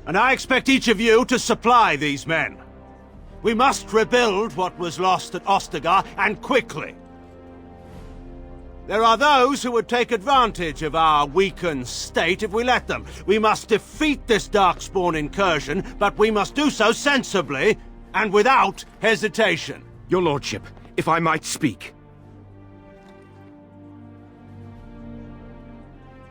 And I expect each of you to supply these men. We must rebuild what was lost at Ostagar, and quickly. There are those who would take advantage of our weakened state if we let them. We must defeat this Darkspawn incursion, but we must do so sensibly and without hesitation. Your lordship, if I might speak.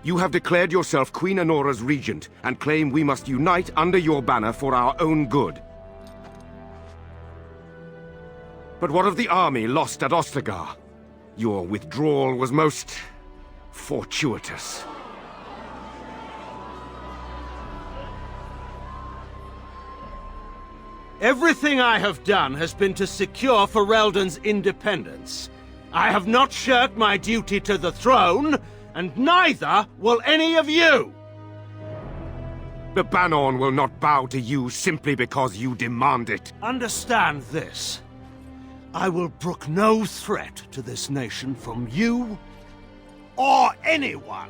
You have declared yourself Queen Honora's regent, and claim we must unite under your banner for our own good. But what of the army lost at Ostagar? Your withdrawal was most fortuitous. Everything I have done has been to secure Ferelden's independence. I have not shirked my duty to the throne, and neither will any of you! The Banorn will not bow to you simply because you demand it. Understand this. I will brook no threat to this nation from you or anyone.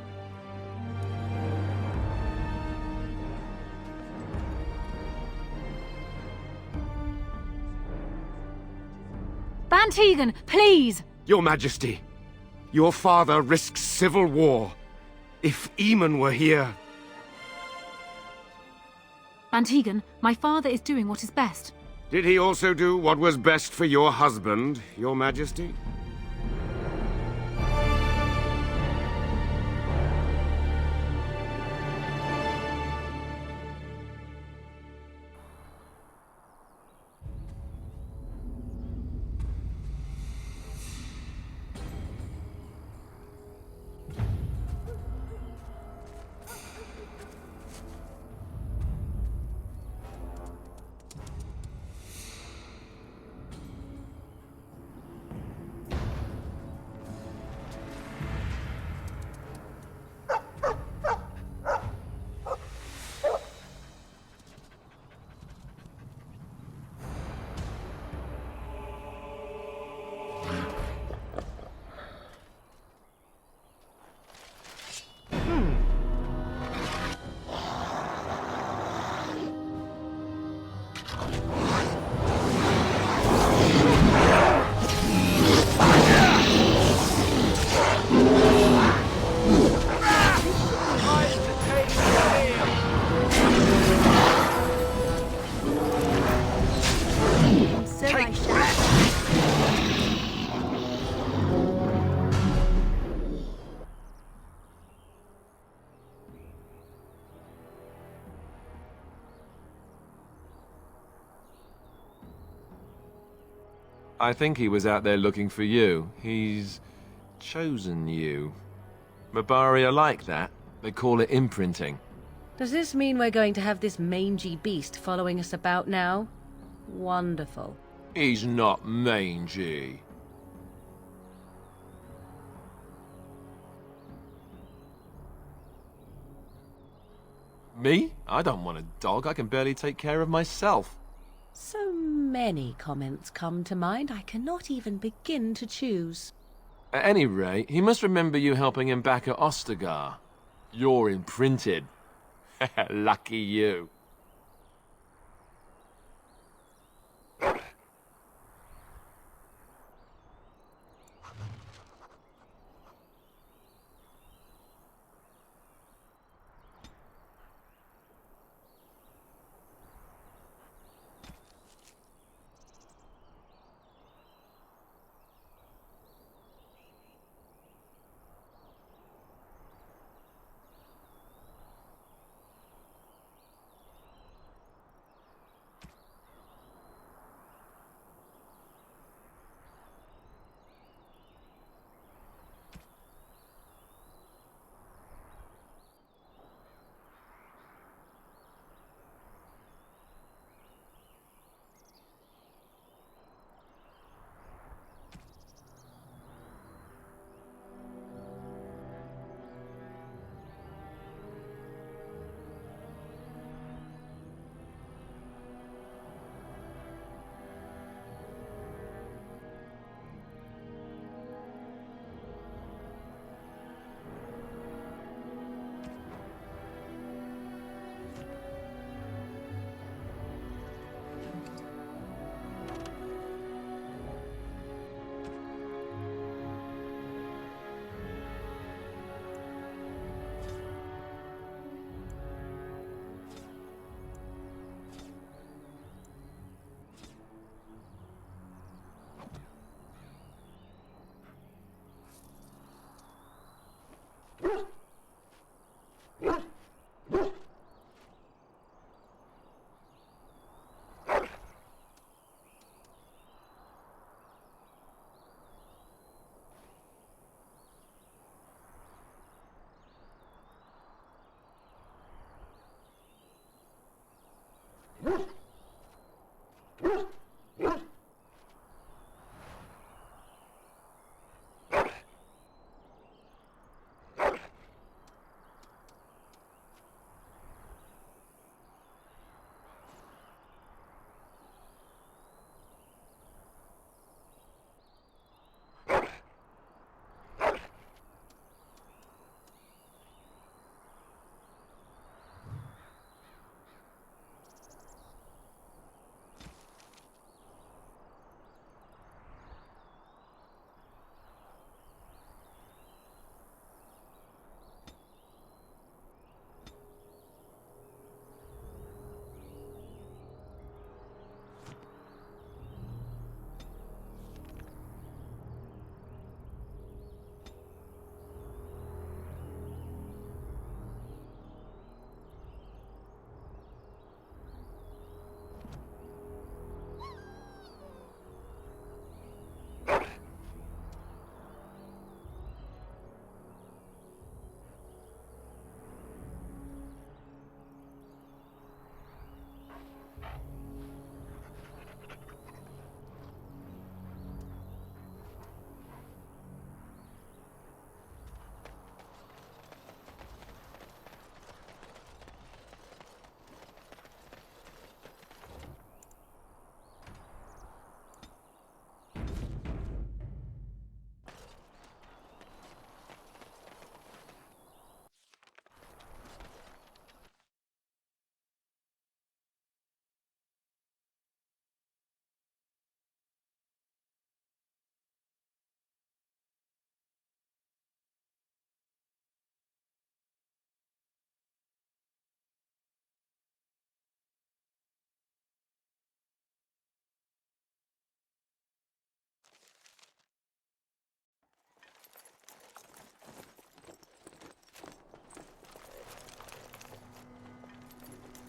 Van Tegan, please! Your Majesty, your father risks civil war. If Eamon were here... Van Tegan, my father is doing what is best. Did he also do what was best for your husband, Your Majesty? I think he was out there looking for you. He's chosen you. Mabari are like that. They call it imprinting. Does this mean we're going to have this mangy beast following us about now? Wonderful. He's not mangy. Me? I don't want a dog. I can barely take care of myself. So many comments come to mind, I cannot even begin to choose. At any rate, he must remember you helping him back at Ostagar. You're imprinted. Lucky you.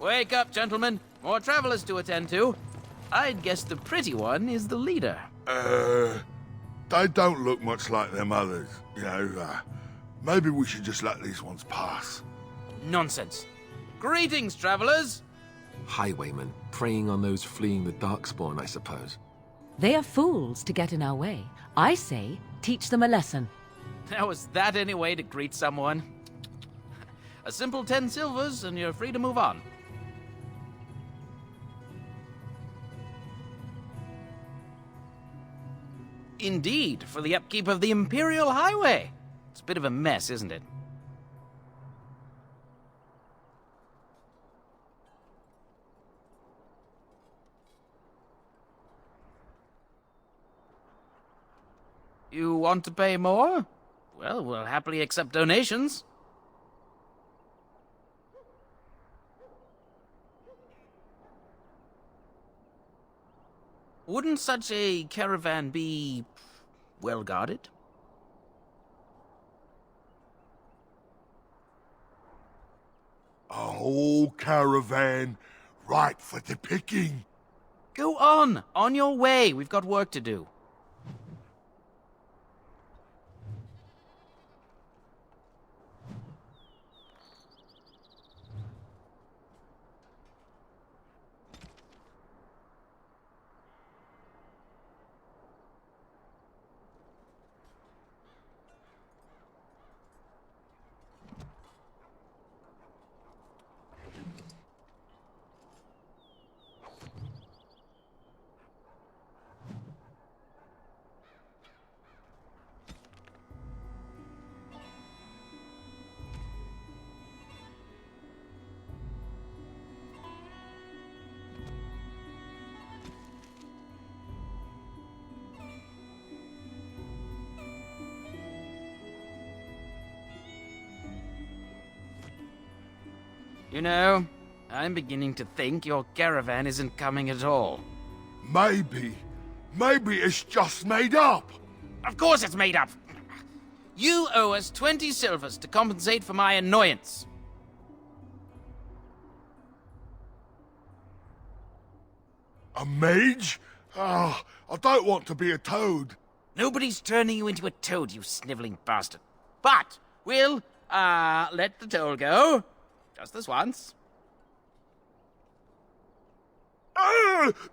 Wake up, gentlemen. More travelers to attend to. I'd guess the pretty one is the leader. They don't look much like them others. You know, maybe we should just let these ones pass. Nonsense. Greetings, travelers. Highwaymen, preying on those fleeing the Darkspawn, I suppose. They are fools to get in our way. I say, teach them a lesson. Now, is that any way to greet someone? A simple 10 silvers, and you're free to move on. Indeed, for the upkeep of the Imperial Highway. It's a bit of a mess, isn't it? You want to pay more? Well, we'll happily accept donations. Wouldn't such a caravan be well guarded? A whole caravan, right for the picking. Go on your way. We've got work to do. You know, I'm beginning to think your caravan isn't coming at all. Maybe it's just made up. Of course it's made up! You owe us 20 silvers to compensate for my annoyance. A mage? Ah, I don't want to be a toad. Nobody's turning you into a toad, you sniveling bastard. But we'll, let the toll go. Just this once.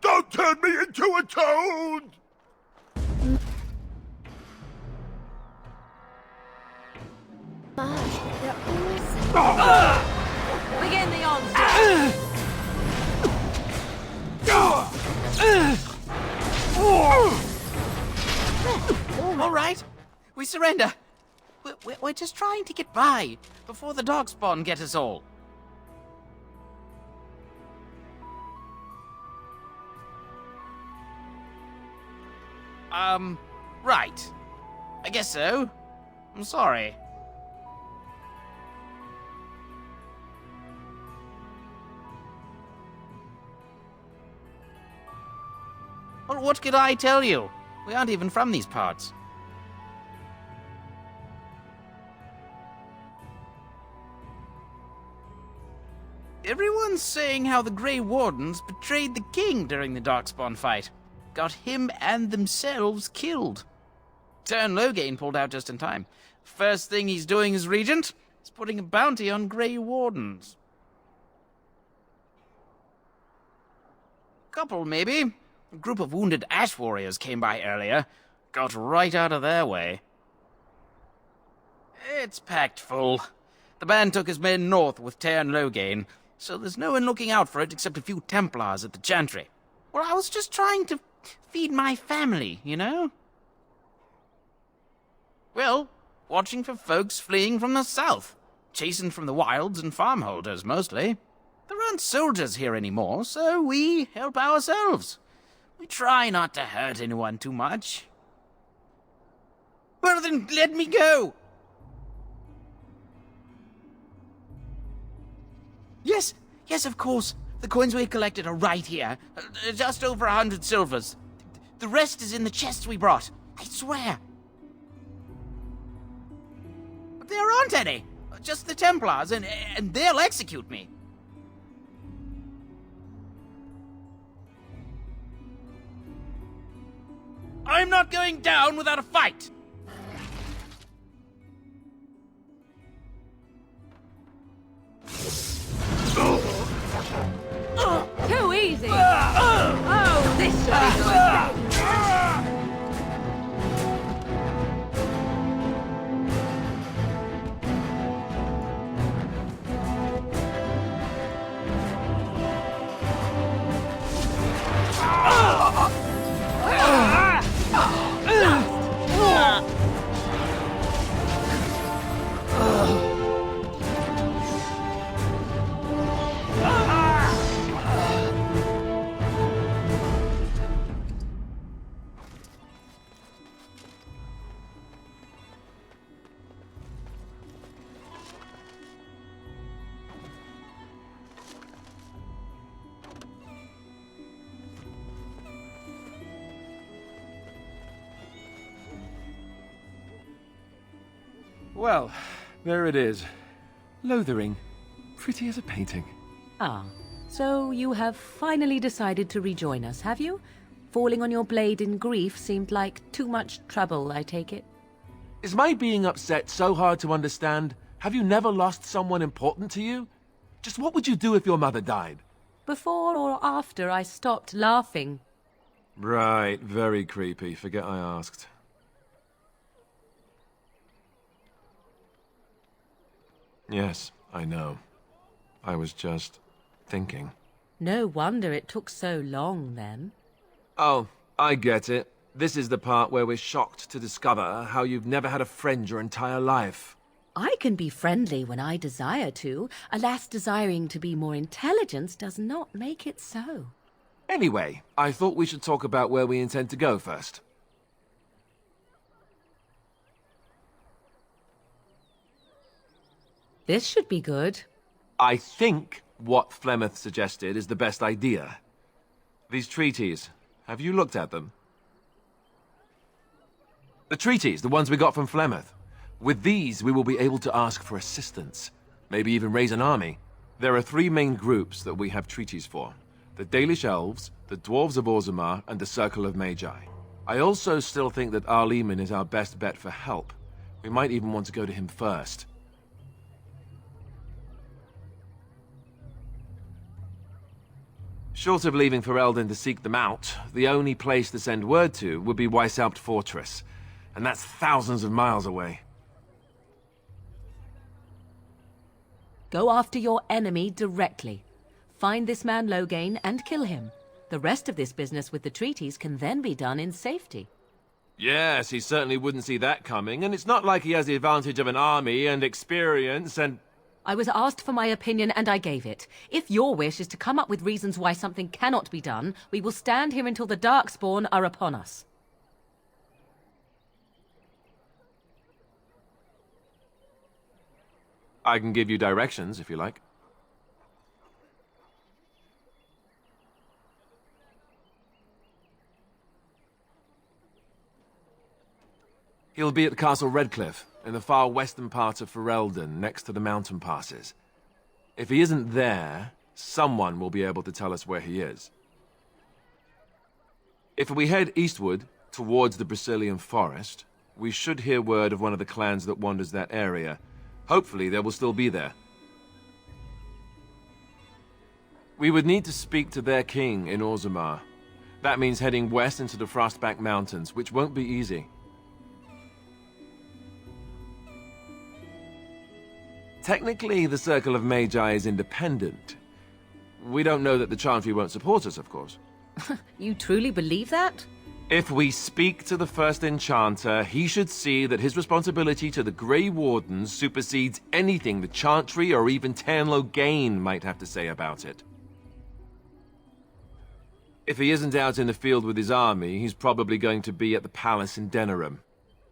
Don't turn me into a toad! Begin the onslaught! All right, we surrender. We're just trying to get by before the Darkspawn get us all. Right. I guess so. I'm sorry. Well, what could I tell you? We aren't even from these parts. Everyone's saying how the Grey Wardens betrayed the king during the Darkspawn fight. Got him and themselves killed. Loghain pulled out just in time. First thing he's doing as regent is putting a bounty on Grey Wardens. Couple, maybe. A group of wounded ash warriors came by earlier. Got right out of their way. It's packed full. The band took his men north with Loghain, so there's no one looking out for it except a few Templars at the Chantry. Well, I was just trying to feed my family, you know? Well, watching for folks fleeing from the south. Chasing from the wilds and farmholders, mostly. There aren't soldiers here anymore, so we help ourselves. We try not to hurt anyone too much. Well, then let me go! Yes, of course. The coins we collected are right here. Just over 100 silvers. The rest is in the chests we brought. I swear. But there aren't any. Just the Templars, and they'll execute me. I'm not going down without a fight! Too easy! Oh, this should be good! Well, there it is. Lothering. Pretty as a painting. Ah, so you have finally decided to rejoin us, have you? Falling on your blade in grief seemed like too much trouble, I take it. Is my being upset so hard to understand? Have you never lost someone important to you? Just what would you do if your mother died? Before or after I stopped laughing? Right, very creepy. Forget I asked. Yes, I know. I was just thinking. No wonder it took so long, then. Oh, I get it. This is the part where we're shocked to discover how you've never had a friend your entire life. I can be friendly when I desire to. Alas, desiring to be more intelligent does not make it so. Anyway, I thought we should talk about where we intend to go first. This should be good. I think what Flemeth suggested is the best idea. These treaties, have you looked at them? The treaties, the ones we got from Flemeth. With these, we will be able to ask for assistance. Maybe even raise an army. There are 3 main groups that we have treaties for. The Dalish Elves, the Dwarves of Orzammar, and the Circle of Magi. I also still think that Arleman is our best bet for help. We might even want to go to him first. Short of leaving Ferelden to seek them out, the only place to send word to would be Weishaupt Fortress. And that's thousands of miles away. Go after your enemy directly. Find this man Loghain and kill him. The rest of this business with the treaties can then be done in safety. Yes, he certainly wouldn't see that coming, and it's not like he has the advantage of an army and experience and... I was asked for my opinion and I gave it. If your wish is to come up with reasons why something cannot be done, we will stand here until the Darkspawn are upon us. I can give you directions, if you like. He'll be at Castle Redcliffe, in the far western part of Ferelden, next to the mountain passes. If he isn't there, someone will be able to tell us where he is. If we head eastward, towards the Brisilian Forest, we should hear word of one of the clans that wanders that area. Hopefully they will still be there. We would need to speak to their king in Orzammar. That means heading west into the Frostback Mountains, which won't be easy. Technically, the Circle of Magi is independent. We don't know that the Chantry won't support us, of course. You truly believe that? If we speak to the first Enchanter, he should see that his responsibility to the Grey Wardens supersedes anything the Chantry or even Loghain might have to say about it. If he isn't out in the field with his army, he's probably going to be at the palace in Denerim.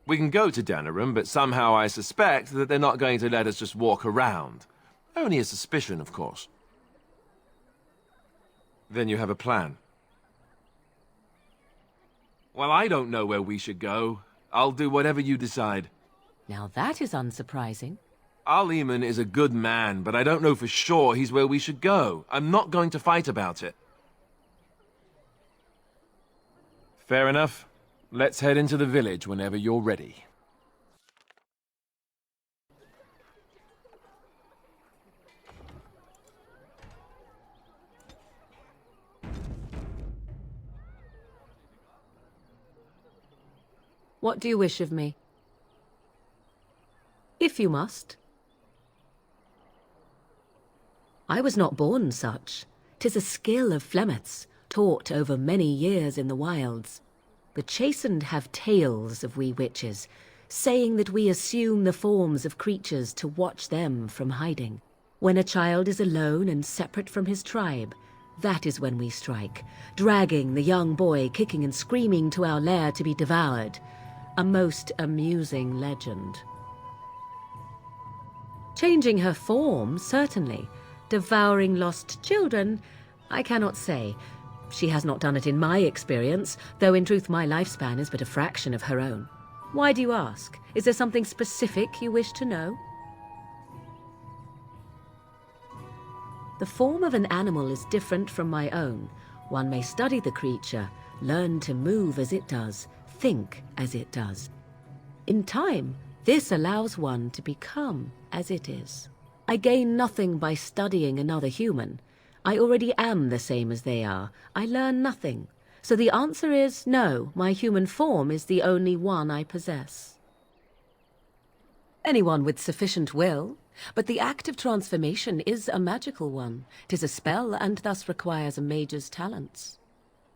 We can go to Denerim, but somehow I suspect that they're not going to let us just walk around. Only a suspicion, of course. Then you have a plan. Well, I don't know where we should go. I'll do whatever you decide. Now that is unsurprising. Arleman is a good man, but I don't know for sure he's where we should go. I'm not going to fight about it. Fair enough. Let's head into the village whenever you're ready. What do you wish of me? If you must. I was not born such. 'Tis a skill of Flemeth's, taught over many years in the wilds. The chastened have tales of we witches, saying that we assume the forms of creatures to watch them from hiding. When a child is alone and separate from his tribe, that is when we strike, dragging the young boy kicking and screaming to our lair to be devoured. A most amusing legend. Changing her form, certainly. Devouring lost children, I cannot say. She has not done it in my experience, though in truth my lifespan is but a fraction of her own. Why do you ask? Is there something specific you wish to know? The form of an animal is different from my own. One may study the creature, learn to move as it does, think as it does. In time, this allows one to become as it is. I gain nothing by studying another human. I already am the same as they are. I learn nothing. So the answer is no, my human form is the only one I possess. Anyone with sufficient will, but the act of transformation is a magical one. 'Tis a spell and thus requires a mage's talents.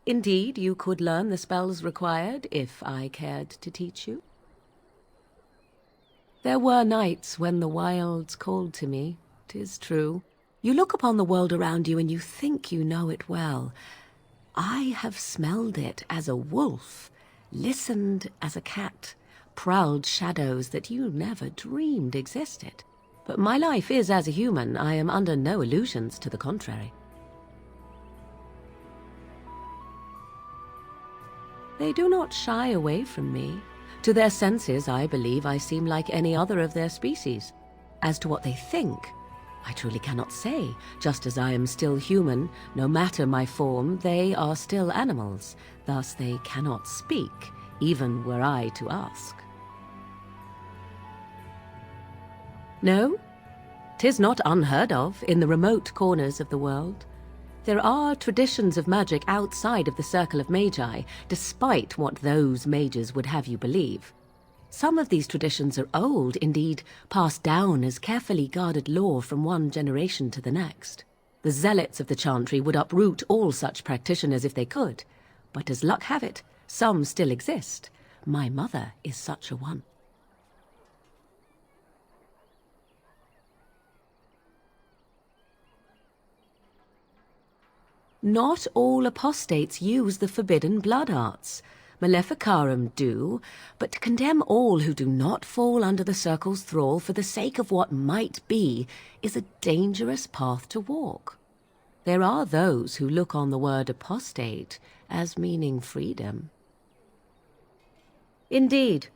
Indeed, you could learn the spells required if I cared to teach you. There were nights when the wilds called to me, 'tis true. You look upon the world around you and you think you know it well. I have smelled it as a wolf, listened as a cat, prowled shadows that you never dreamed existed. But my life is as a human. I am under no illusions to the contrary. They do not shy away from me. To their senses, I believe I seem like any other of their species. As to what they think, I truly cannot say. Just as I am still human, no matter my form, they are still animals. Thus they cannot speak, even were I to ask. No, 'tis not unheard of in the remote corners of the world. There are traditions of magic outside of the circle of magi, despite what those mages would have you believe. Some of these traditions are old, indeed, passed down as carefully guarded lore from one generation to the next. The zealots of the chantry would uproot all such practitioners if they could, but as luck have it, some still exist. My mother is such a one. Not all apostates use the forbidden blood arts. Maleficarum do, but to condemn all who do not fall under the circle's thrall for the sake of what might be is a dangerous path to walk. There are those who look on the word apostate as meaning freedom. Indeed.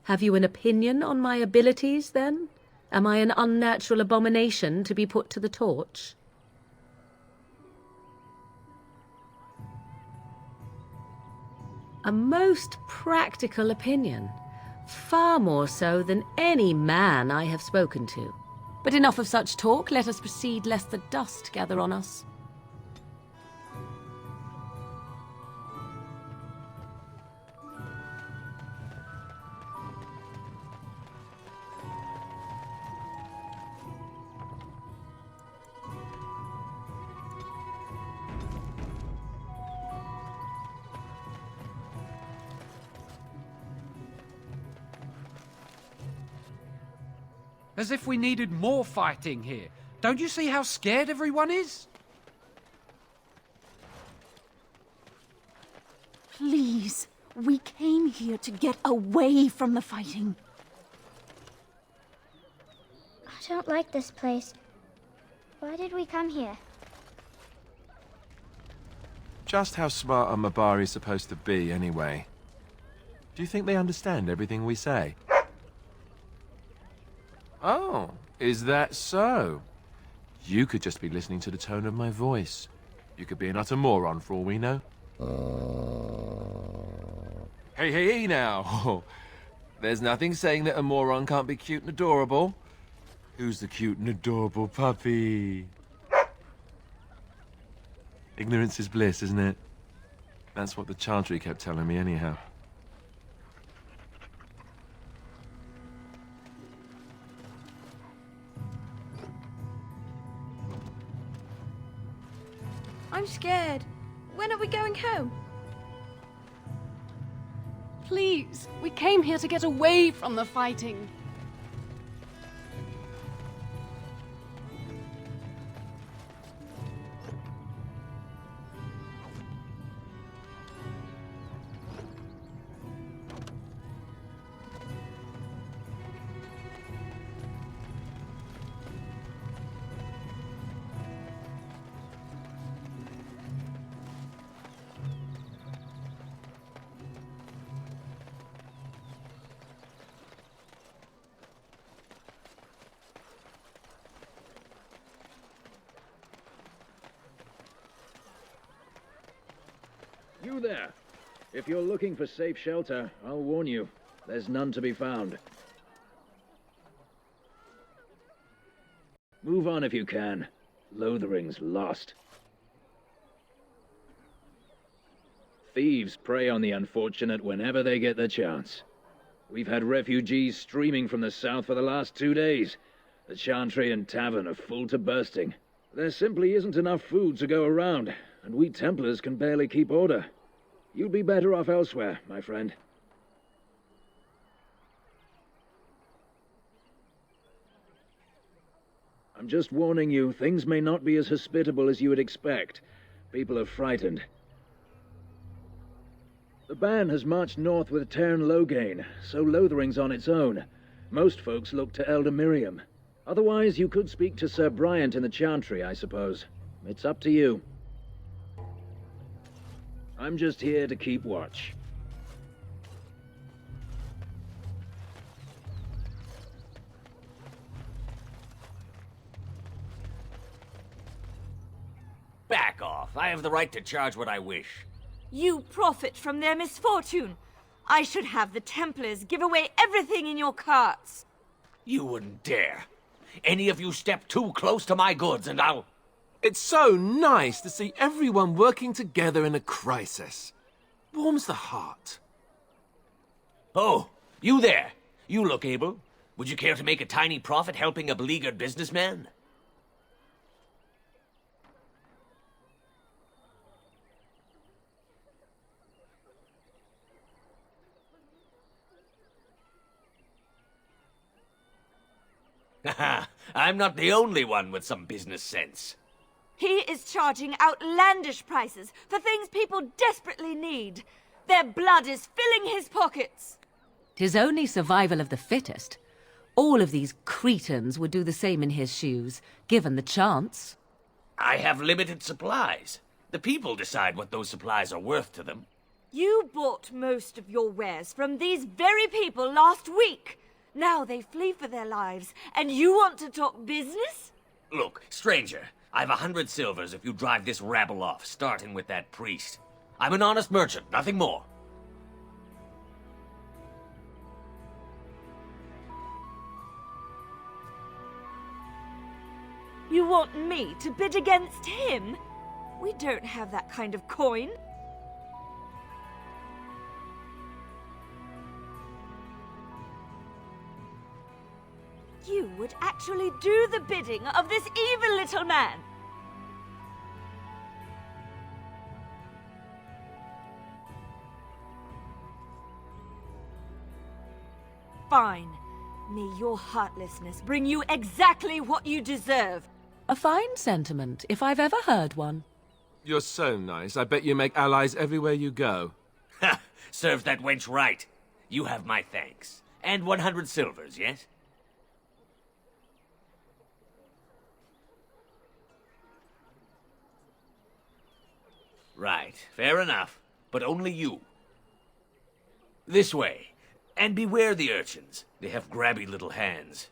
Have you an opinion on my abilities, then? Am I an unnatural abomination to be put to the torch? A most practical opinion, far more so than any man I have spoken to. But enough of such talk, let us proceed lest the dust gather on us. As if we needed more fighting here. Don't you see how scared everyone is? Please, we came here to get away from the fighting. I don't like this place. Why did we come here? Just how smart are Mabari supposed to be, anyway? Do you think they understand everything we say? Oh, is that so? You could just be listening to the tone of my voice. You could be an utter moron for all we know. Hey, hey, hey now. There's nothing saying that a moron can't be cute and adorable. Who's the cute and adorable puppy? Ignorance is bliss, isn't it? That's what the Chantry kept telling me anyhow. I'm scared. When are we going home? Please, we came here to get away from the fighting. You there. If you're looking for safe shelter, I'll warn you, there's none to be found. Move on if you can. Lothering's lost. Thieves prey on the unfortunate whenever they get the chance. We've had refugees streaming from the south for the last 2 days. The Chantry and Tavern are full to bursting. There simply isn't enough food to go around, and we Templars can barely keep order. You'd be better off elsewhere, my friend. I'm just warning you, things may not be as hospitable as you would expect. People are frightened. The band has marched north with Cairn Loghain, so Lothering's on its own. Most folks look to Elder Miriam. Otherwise, you could speak to Sir Bryant in the Chantry, I suppose. It's up to you. I'm just here to keep watch. Back off. I have the right to charge what I wish. You profit from their misfortune. I should have the Templars give away everything in your carts. You wouldn't dare. Any of you step too close to my goods and I'll... It's so nice to see everyone working together in a crisis. Warms the heart. Oh, you there. You look able. Would you care to make a tiny profit helping a beleaguered businessman? Haha, I'm not the only one with some business sense. He is charging outlandish prices for things people desperately need. Their blood is filling his pockets. 'Tis only survival of the fittest. All of these cretins would do the same in his shoes, given the chance. I have limited supplies. The people decide what those supplies are worth to them. You bought most of your wares from these very people last week. Now they flee for their lives, and you want to talk business? Look, stranger, I've 100 silvers if you drive this rabble off, starting with that priest. I'm an honest merchant, nothing more. You want me to bid against him? We don't have that kind of coin. You would actually do the bidding of this evil little man. Fine. May your heartlessness bring you exactly what you deserve. A fine sentiment, if I've ever heard one. You're so nice. I bet you make allies everywhere you go. Ha! Serves that wench right. You have my thanks. And 100 silvers, yes? Right, fair enough. But only you. This way. And beware the urchins. They have grabby little hands.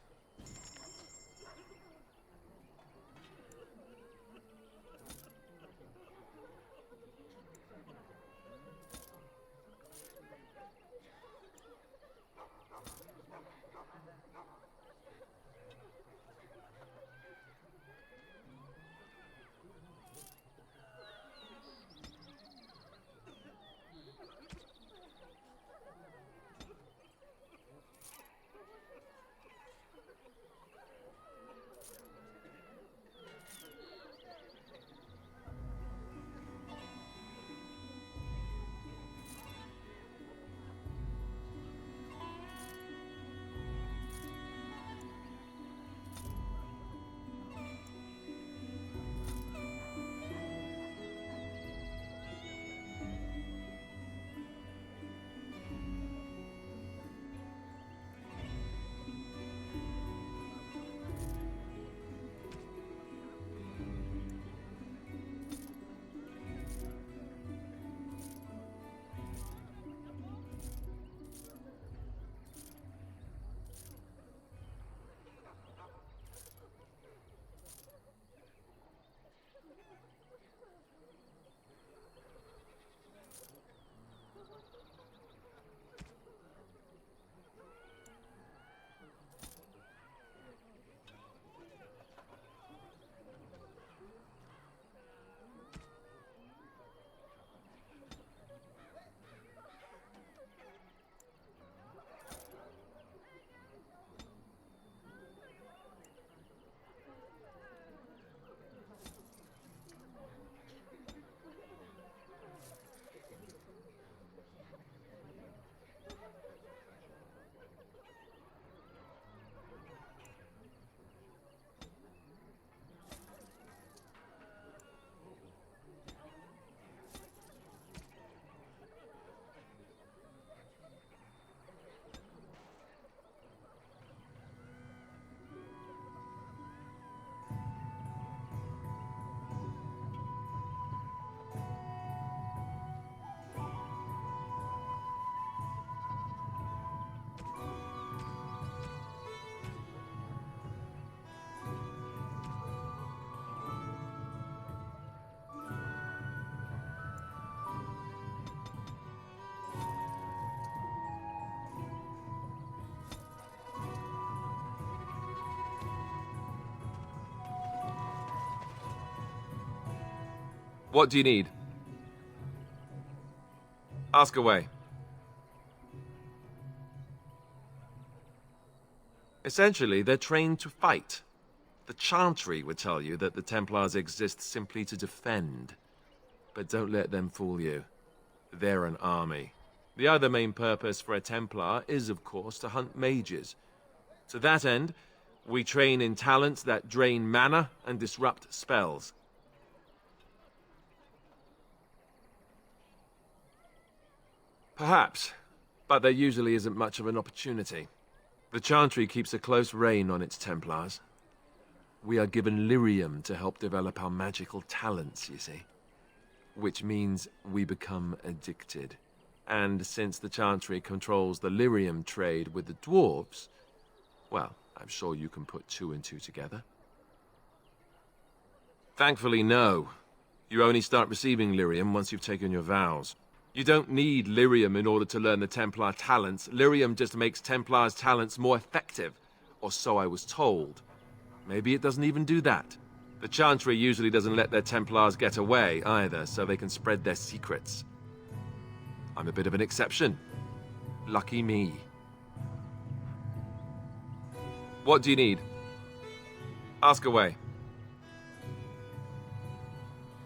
What do you need? Ask away. Essentially, they're trained to fight. The Chantry would tell you that the Templars exist simply to defend. But don't let them fool you. They're an army. The other main purpose for a Templar is, of course, to hunt mages. To that end, we train in talents that drain mana and disrupt spells. Perhaps, but there usually isn't much of an opportunity. The Chantry keeps a close rein on its Templars. We are given lyrium to help develop our magical talents, you see. Which means we become addicted. And since the Chantry controls the lyrium trade with the dwarves, well, I'm sure you can put 2 and 2 together. Thankfully, no. You only start receiving lyrium once you've taken your vows. You don't need lyrium in order to learn the Templar talents. Lyrium just makes Templars' talents more effective. Or so I was told. Maybe it doesn't even do that. The Chantry usually doesn't let their Templars get away either, so they can spread their secrets. I'm a bit of an exception. Lucky me. What do you need? Ask away.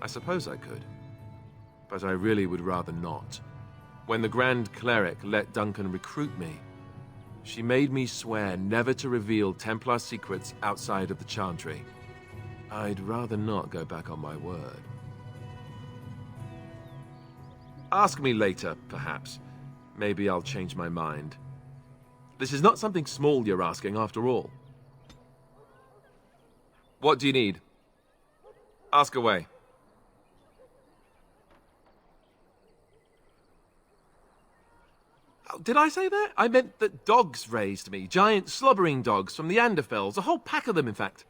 I suppose I could. But I really would rather not. When the Grand Cleric let Duncan recruit me, she made me swear never to reveal Templar secrets outside of the Chantry. I'd rather not go back on my word. Ask me later, perhaps. Maybe I'll change my mind. This is not something small you're asking, after all. What do you need? Ask away. Oh, did I say that? I meant that dogs raised me. Giant slobbering dogs from the Anderfels. A whole pack of them, in fact.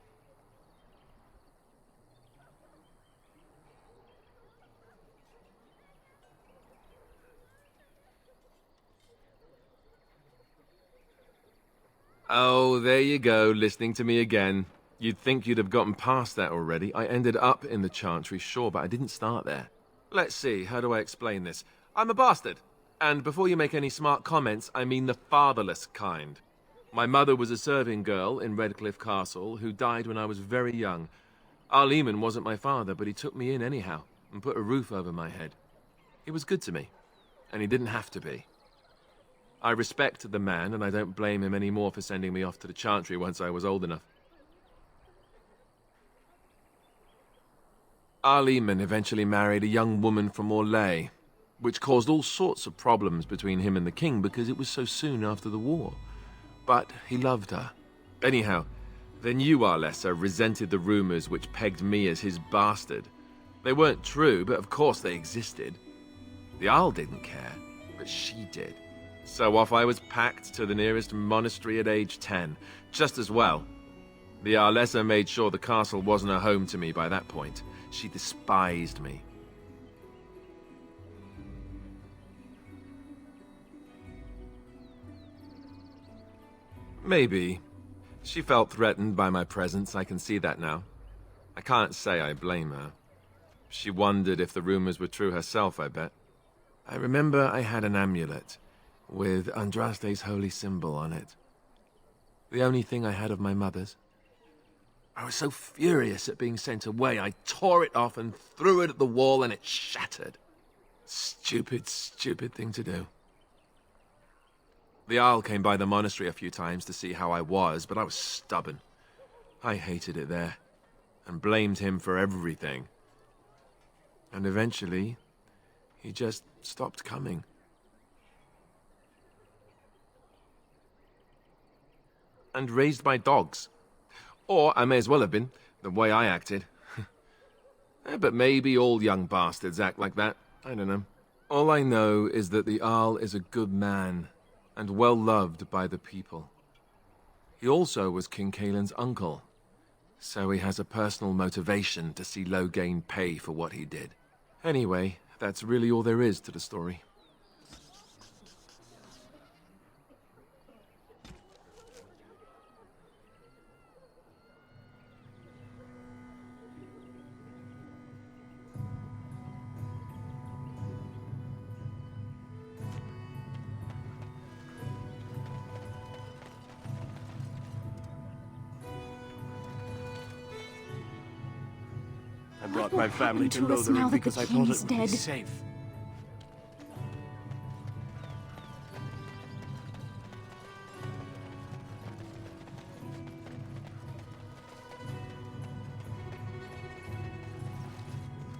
Oh, there you go, listening to me again. You'd think you'd have gotten past that already. I ended up in the Chantry, sure, but I didn't start there. Let's see, how do I explain this? I'm a bastard. And before you make any smart comments, I mean the fatherless kind. My mother was a serving girl in Redcliffe Castle who died when I was very young. Arleman wasn't my father, but he took me in anyhow and put a roof over my head. He was good to me, and he didn't have to be. I respect the man, and I don't blame him anymore for sending me off to the Chantry once I was old enough. Arleman eventually married a young woman from Orlais, which caused all sorts of problems between him and the king because it was so soon after the war. But he loved her. Anyhow, the new Arlessa resented the rumors which pegged me as his bastard. They weren't true, but of course they existed. The Arl didn't care, but she did. So off I was packed to the nearest monastery at age 10, just as well. The Arlessa made sure the castle wasn't a home to me by that point. She despised me. Maybe. She felt threatened by my presence, I can see that now. I can't say I blame her. She wondered if the rumors were true herself, I bet. I remember I had an amulet with Andraste's holy symbol on it. The only thing I had of my mother's. I was so furious at being sent away, I tore it off and threw it at the wall and it shattered. Stupid, stupid thing to do. The Arl came by the monastery a few times to see how I was, but I was stubborn. I hated it there, and blamed him for everything. And eventually, he just stopped coming. And raised my dogs. Or I may as well have been, the way I acted. But maybe all young bastards act like that. I don't know. All I know is that the Arl is a good man, and well loved by the people. He also was King Caelan's uncle, so he has a personal motivation to see Loghain pay for what he did. Anyway, that's really all there is to the story. brought my family to Lothering because I thought it would be safe.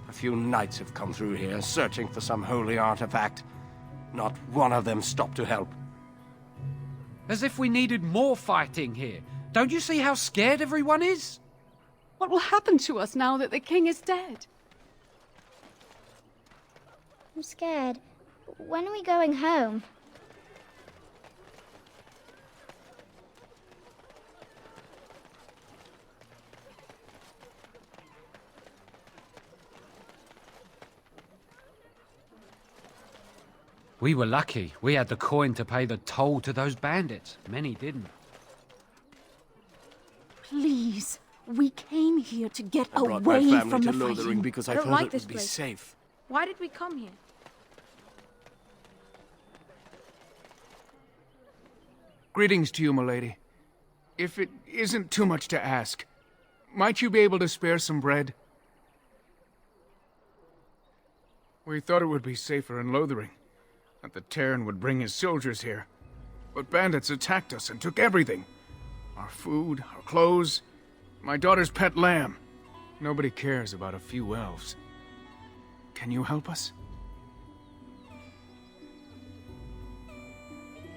A few knights have come through here, searching for some holy artifact. Not one of them stopped to help. As if we needed more fighting here. Don't you see how scared everyone is? What will happen to us now that the king is dead? I'm scared. When are we going home? We were lucky. We had the coin to pay the toll to those bandits. Many didn't. Please. We came here to get I brought away my family from to the Lothering fighting. because I don't thought like it this would be place. safe. Why did we come here? Greetings to you, milady. If it isn't too much to ask, might you be able to spare some bread? We thought it would be safer in Lothering, that the Terran would bring his soldiers here. But bandits attacked us and took everything. Our food, our clothes, my daughter's pet lamb. Nobody cares about a few elves. Can you help us?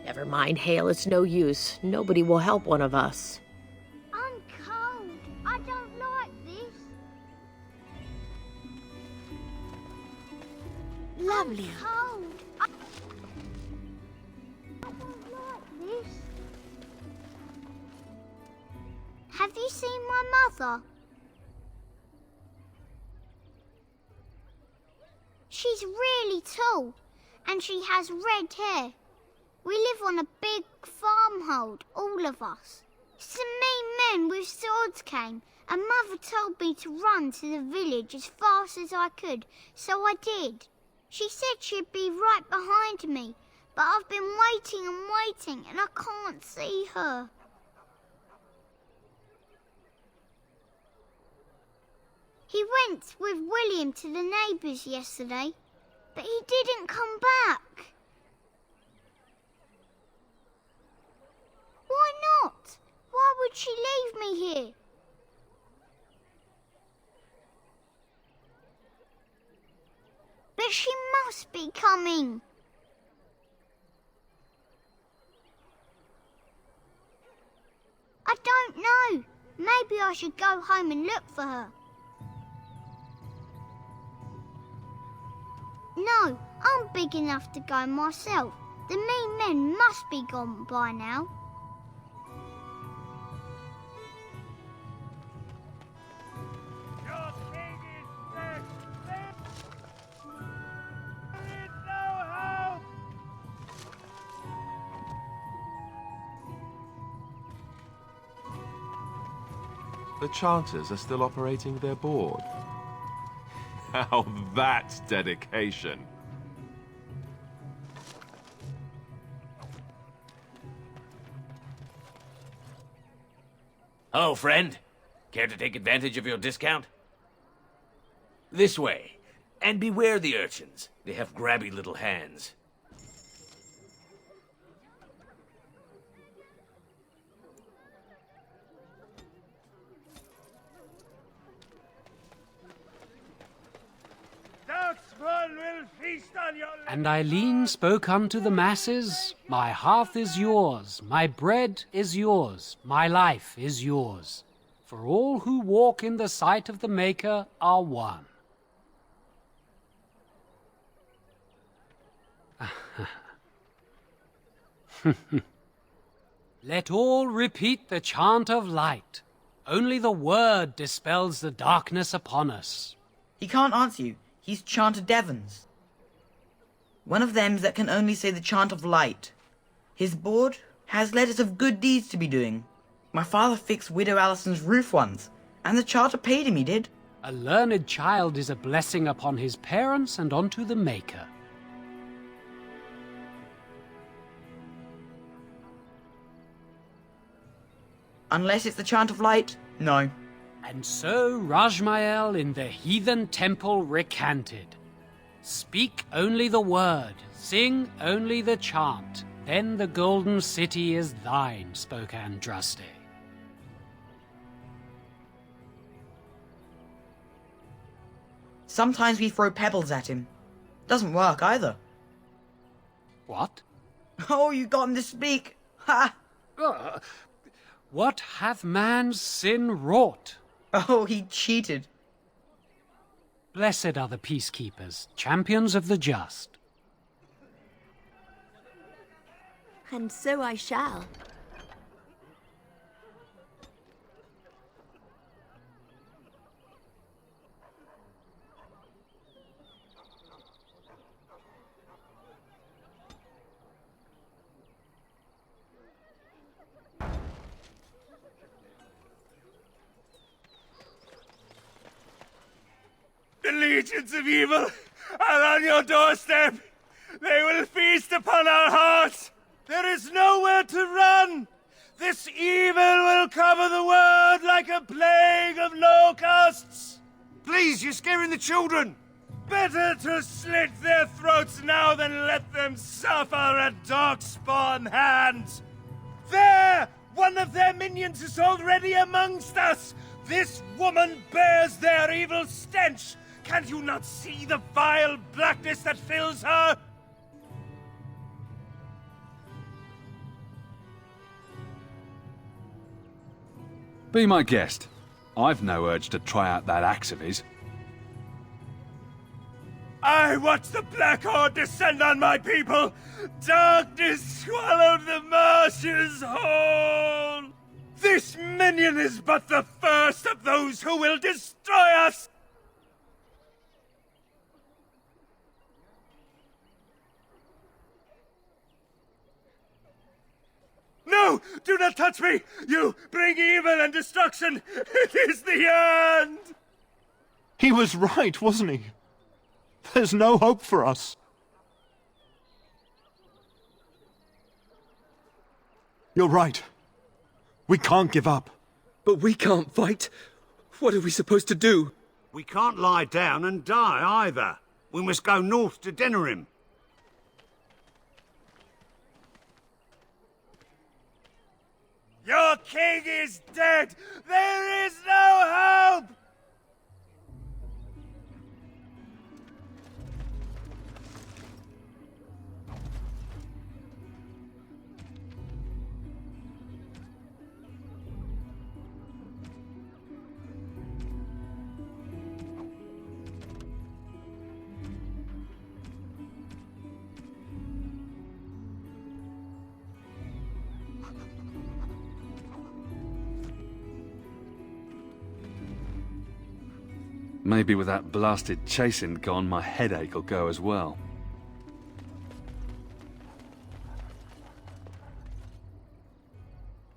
Never mind, Hale, it's no use. Nobody will help one of us. I'm cold. I don't like this. Lovely. I'm cold. I don't like this. Have you seen my mother? She's really tall, and she has red hair. We live on a big farmhold, all of us. Some mean men with swords came, and Mother told me to run to the village as fast as I could, so I did. She said she'd be right behind me, but I've been waiting and waiting, and I can't see her. He went with William to the neighbours yesterday, but he didn't come back. Why not? Why would she leave me here? But she must be coming. I don't know. Maybe I should go home and look for her. No, I'm big enough to go myself. The mean men must be gone by now. The chanters are still operating their board. Now that's dedication. Oh, friend. Care to take advantage of your discount? This way. And beware the urchins. They have grabby little hands. And Eileen spoke unto the masses, My hearth is yours, my bread is yours, my life is yours. For all who walk in the sight of the Maker are one. Let all repeat the chant of light. Only the word dispels the darkness upon us. He can't answer you. He's chanted Devons. One of them that can only say the chant of light. His board has letters of good deeds to be doing. My father fixed Widow Allison's roof once, and the charter paid him, he did. A learned child is a blessing upon his parents and unto the Maker. Unless it's the chant of light, no. And so Rajmael in the heathen temple recanted. Speak only the word, sing only the chant, then the golden city is thine, spoke Andraste. Sometimes we throw pebbles at him. Doesn't work either. What? Oh, you got him to speak. Ha! What hath man's sin wrought? Oh, he cheated. Blessed are the peacekeepers, champions of the just. And so I shall. The legions of evil are on your doorstep. They will feast upon our hearts. There is nowhere to run. This evil will cover the world like a plague of locusts. Please, you're scaring the children. Better to slit their throats now than let them suffer at Darkspawn hands. There! One of their minions is already amongst us. This woman bears their evil stench. Can you not see the vile blackness that fills her? Be my guest. I've no urge to try out that axe of his. I watched the Black Horde descend on my people. Darkness swallowed the marshes whole. This minion is but the first of those who will destroy us. No! Do not touch me! You bring evil and destruction! It is the end! He was right, wasn't he? There's no hope for us. You're right. We can't give up. But we can't fight. What are we supposed to do? We can't lie down and die either. We must go north to Denerim. Your king is dead! There is no hope! Maybe with that blasted chasing gone, my headache will go as well.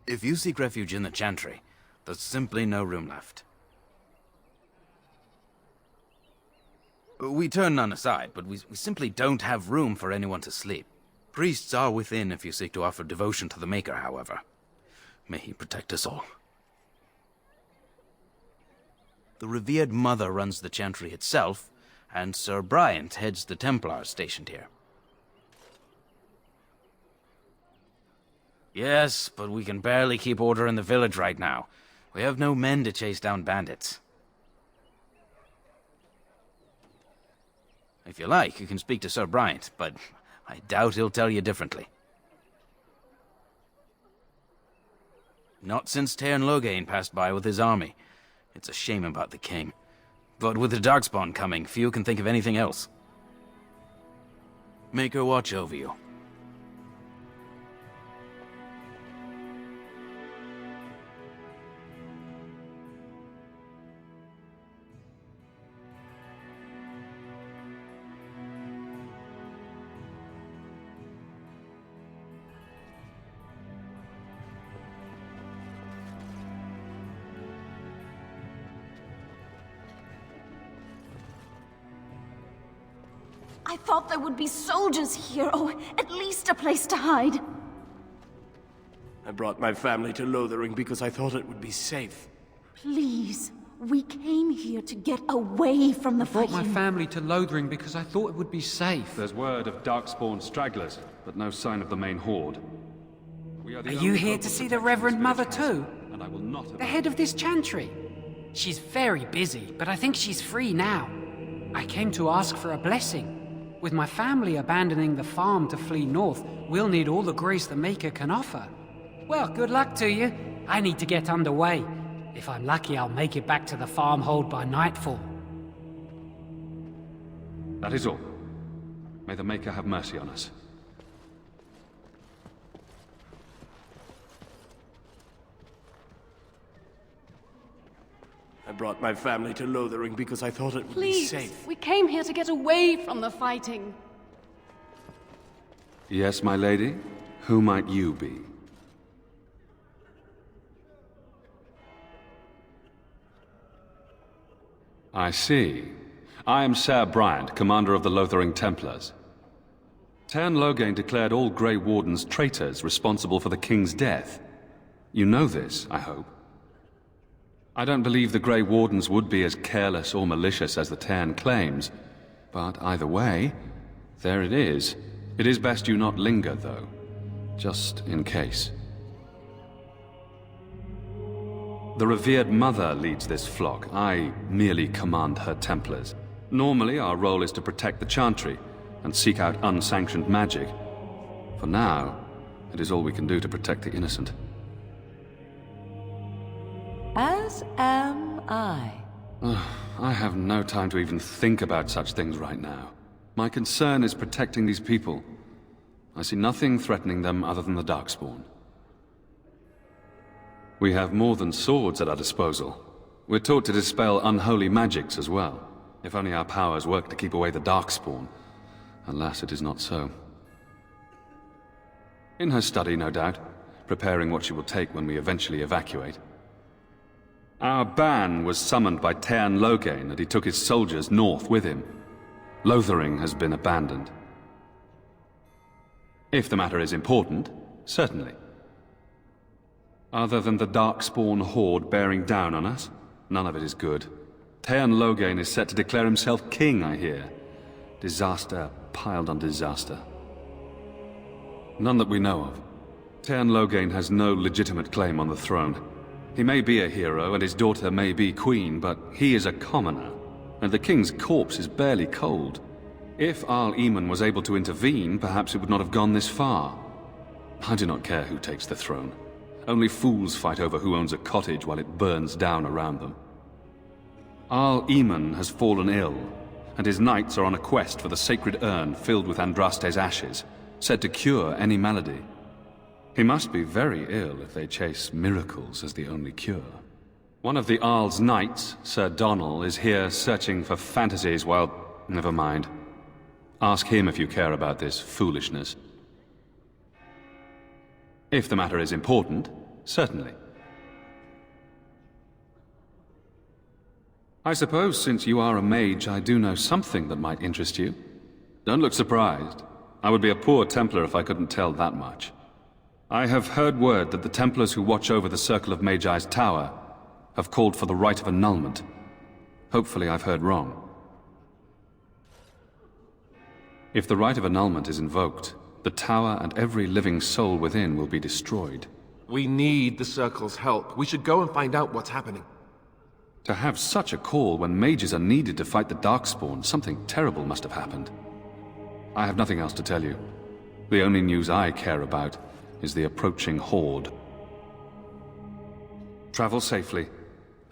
If you seek refuge in the Chantry, there's simply no room left. We turn none aside, but we simply don't have room for anyone to sleep. Priests are within if you seek to offer devotion to the Maker, however. May he protect us all. The revered Mother runs the Chantry itself, and Sir Bryant heads the Templars stationed here. Yes, but we can barely keep order in the village right now. We have no men to chase down bandits. If you like, you can speak to Sir Bryant, but I doubt he'll tell you differently. Not since Tairn Loghain passed by with his army. It's a shame about the king. But with the Darkspawn coming, few can think of anything else. Make her watch over you. I thought there would be soldiers here, or at least a place to hide. I brought my family to Lothering because I thought it would be safe. Please, We came here to get away from the I brought fighting. my family to Lothering because I thought it would be safe. There's word of darkspawn stragglers, but no sign of the main horde. Are you here to see the Reverend Mother too? And I will not The head of this chantry? She's very busy, but I think she's free now. I came to ask for a blessing. With my family abandoning the farm to flee north, we'll need all the grace the Maker can offer. Well, good luck to you. I need to get underway. If I'm lucky, I'll make it back to the farmhold by nightfall. That is all. May the Maker have mercy on us. I brought my family to Lothering because I thought it would be Please, safe. we came here to get away from the fighting. Yes, my lady? Who might you be? I see. I am Ser Bryant, commander of the Lothering Templars. Loghain declared all Grey Wardens traitors responsible for the King's death. You know this, I hope. I don't believe the Grey Wardens would be as careless or malicious as the Tern claims, but either way, there it is. It is best you not linger, though, just in case. The revered mother leads this flock. I merely command her Templars. Normally, our role is to protect the Chantry and seek out unsanctioned magic. For now, it is all we can do to protect the innocent. As am I. I have no time to even think about such things right now. My concern is protecting these people. I see nothing threatening them other than the Darkspawn. We have more than swords at our disposal. We're taught to dispel unholy magics as well. If only our powers work to keep away the Darkspawn. Alas, it is not so. In her study, no doubt, preparing what she will take when we eventually evacuate. Our ban was summoned by Loghain, and he took his soldiers north with him. Lothering has been abandoned. If the matter is important, certainly. Other than the Darkspawn horde bearing down on us, none of it is good. Loghain is set to declare himself king, I hear. Disaster piled on disaster. None that we know of. Loghain has no legitimate claim on the throne. He may be a hero, and his daughter may be queen, but he is a commoner, and the king's corpse is barely cold. If Arl Eamon was able to intervene, perhaps it would not have gone this far. I do not care who takes the throne. Only fools fight over who owns a cottage while it burns down around them. Arl Eamon has fallen ill, and his knights are on a quest for the sacred urn filled with Andraste's ashes, said to cure any malady. He must be very ill if they chase miracles as the only cure. One of the Arl's knights, Sir Donnell, is here searching for fantasies. Well, never mind. Ask him if you care about this foolishness. If the matter is important, certainly. I suppose since you are a mage, I do know something that might interest you. Don't look surprised. I would be a poor Templar if I couldn't tell that much. I have heard word that the Templars who watch over the Circle of Magi's tower have called for the rite of annulment. Hopefully I've heard wrong. If the rite of annulment is invoked, the tower and every living soul within will be destroyed. We need the Circle's help. We should go and find out what's happening. To have such a call when mages are needed to fight the Darkspawn, something terrible must have happened. I have nothing else to tell you. The only news I care about is the approaching horde. Travel safely,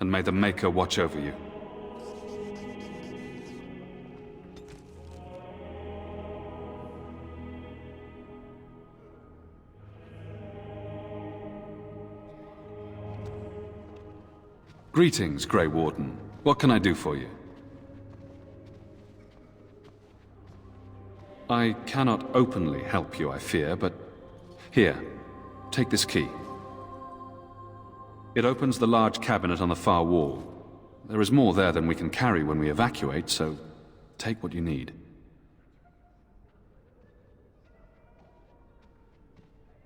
and may the Maker watch over you. Greetings, Grey Warden. What can I do for you? I cannot openly help you, I fear, but here, take this key. It opens the large cabinet on the far wall. There is more there than we can carry when we evacuate, so take what you need.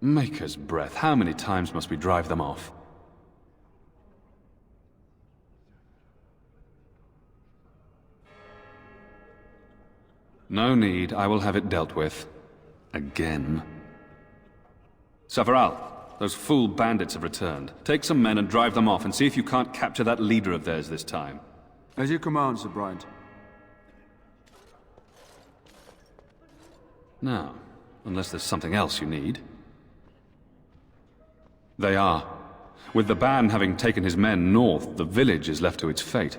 Maker's breath, how many times must we drive them off? No need, I will have it dealt with. Again. Safaral, those fool bandits have returned. Take some men and drive them off and see if you can't capture that leader of theirs this time. As you command, Sir Bryant. Now, unless there's something else you need. They are. With the Ban having taken his men north, the village is left to its fate.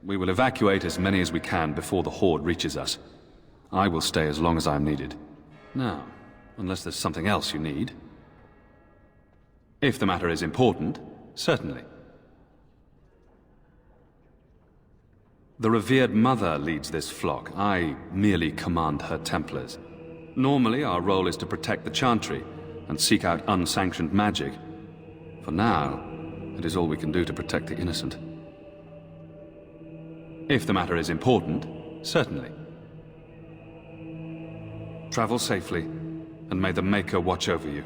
We will evacuate as many as we can before the Horde reaches us. I will stay as long as I am needed. Now, unless there's something else you need. If the matter is important, certainly. The revered mother leads this flock. I merely command her Templars. Normally, our role is to protect the Chantry and seek out unsanctioned magic. For now, it is all we can do to protect the innocent. If the matter is important, certainly. Travel safely, and may the Maker watch over you.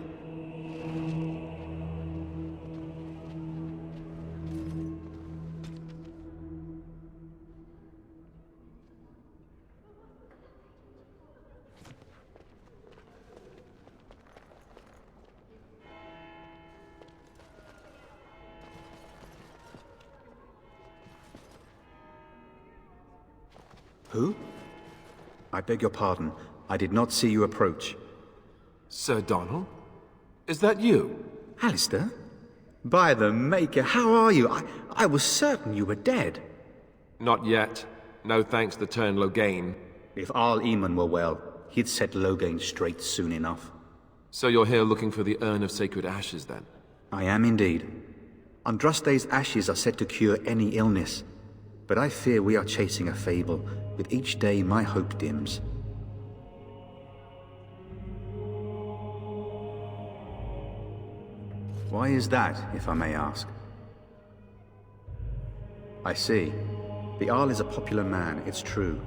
Who? I beg your pardon. I did not see you approach. Sir Donald? Is that you? Alistair? By the Maker, how are you? I was certain you were dead. Not yet. No thanks to turn Loghain. If Arl Eamon were well, he'd set Loghain straight soon enough. So you're here looking for the Urn of Sacred Ashes, then? I am indeed. Andraste's ashes are said to cure any illness. But I fear we are chasing a fable. With each day, my hope dims. Why is that, if I may ask? I see. The Arl is a popular man, it's true.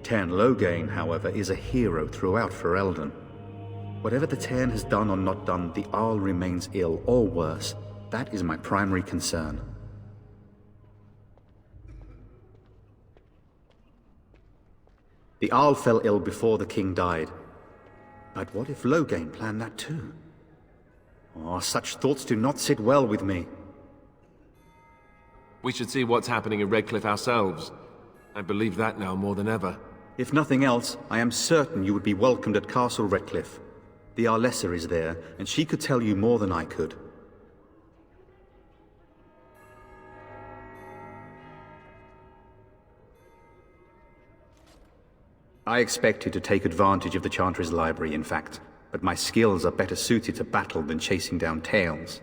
Tairn Loghain, however, is a hero throughout Ferelden. Whatever the Tairn has done or not done, the Arl remains ill, or worse. That is my primary concern. The Arl fell ill before the king died. But what if Loghain planned that too? Oh, such thoughts do not sit well with me. We should see what's happening in Redcliffe ourselves. I believe that now more than ever. If nothing else, I am certain you would be welcomed at Castle Redcliffe. The Arlessa is there, and she could tell you more than I could. I expected to take advantage of the Chantry's library, in fact, but my skills are better suited to battle than chasing down tales.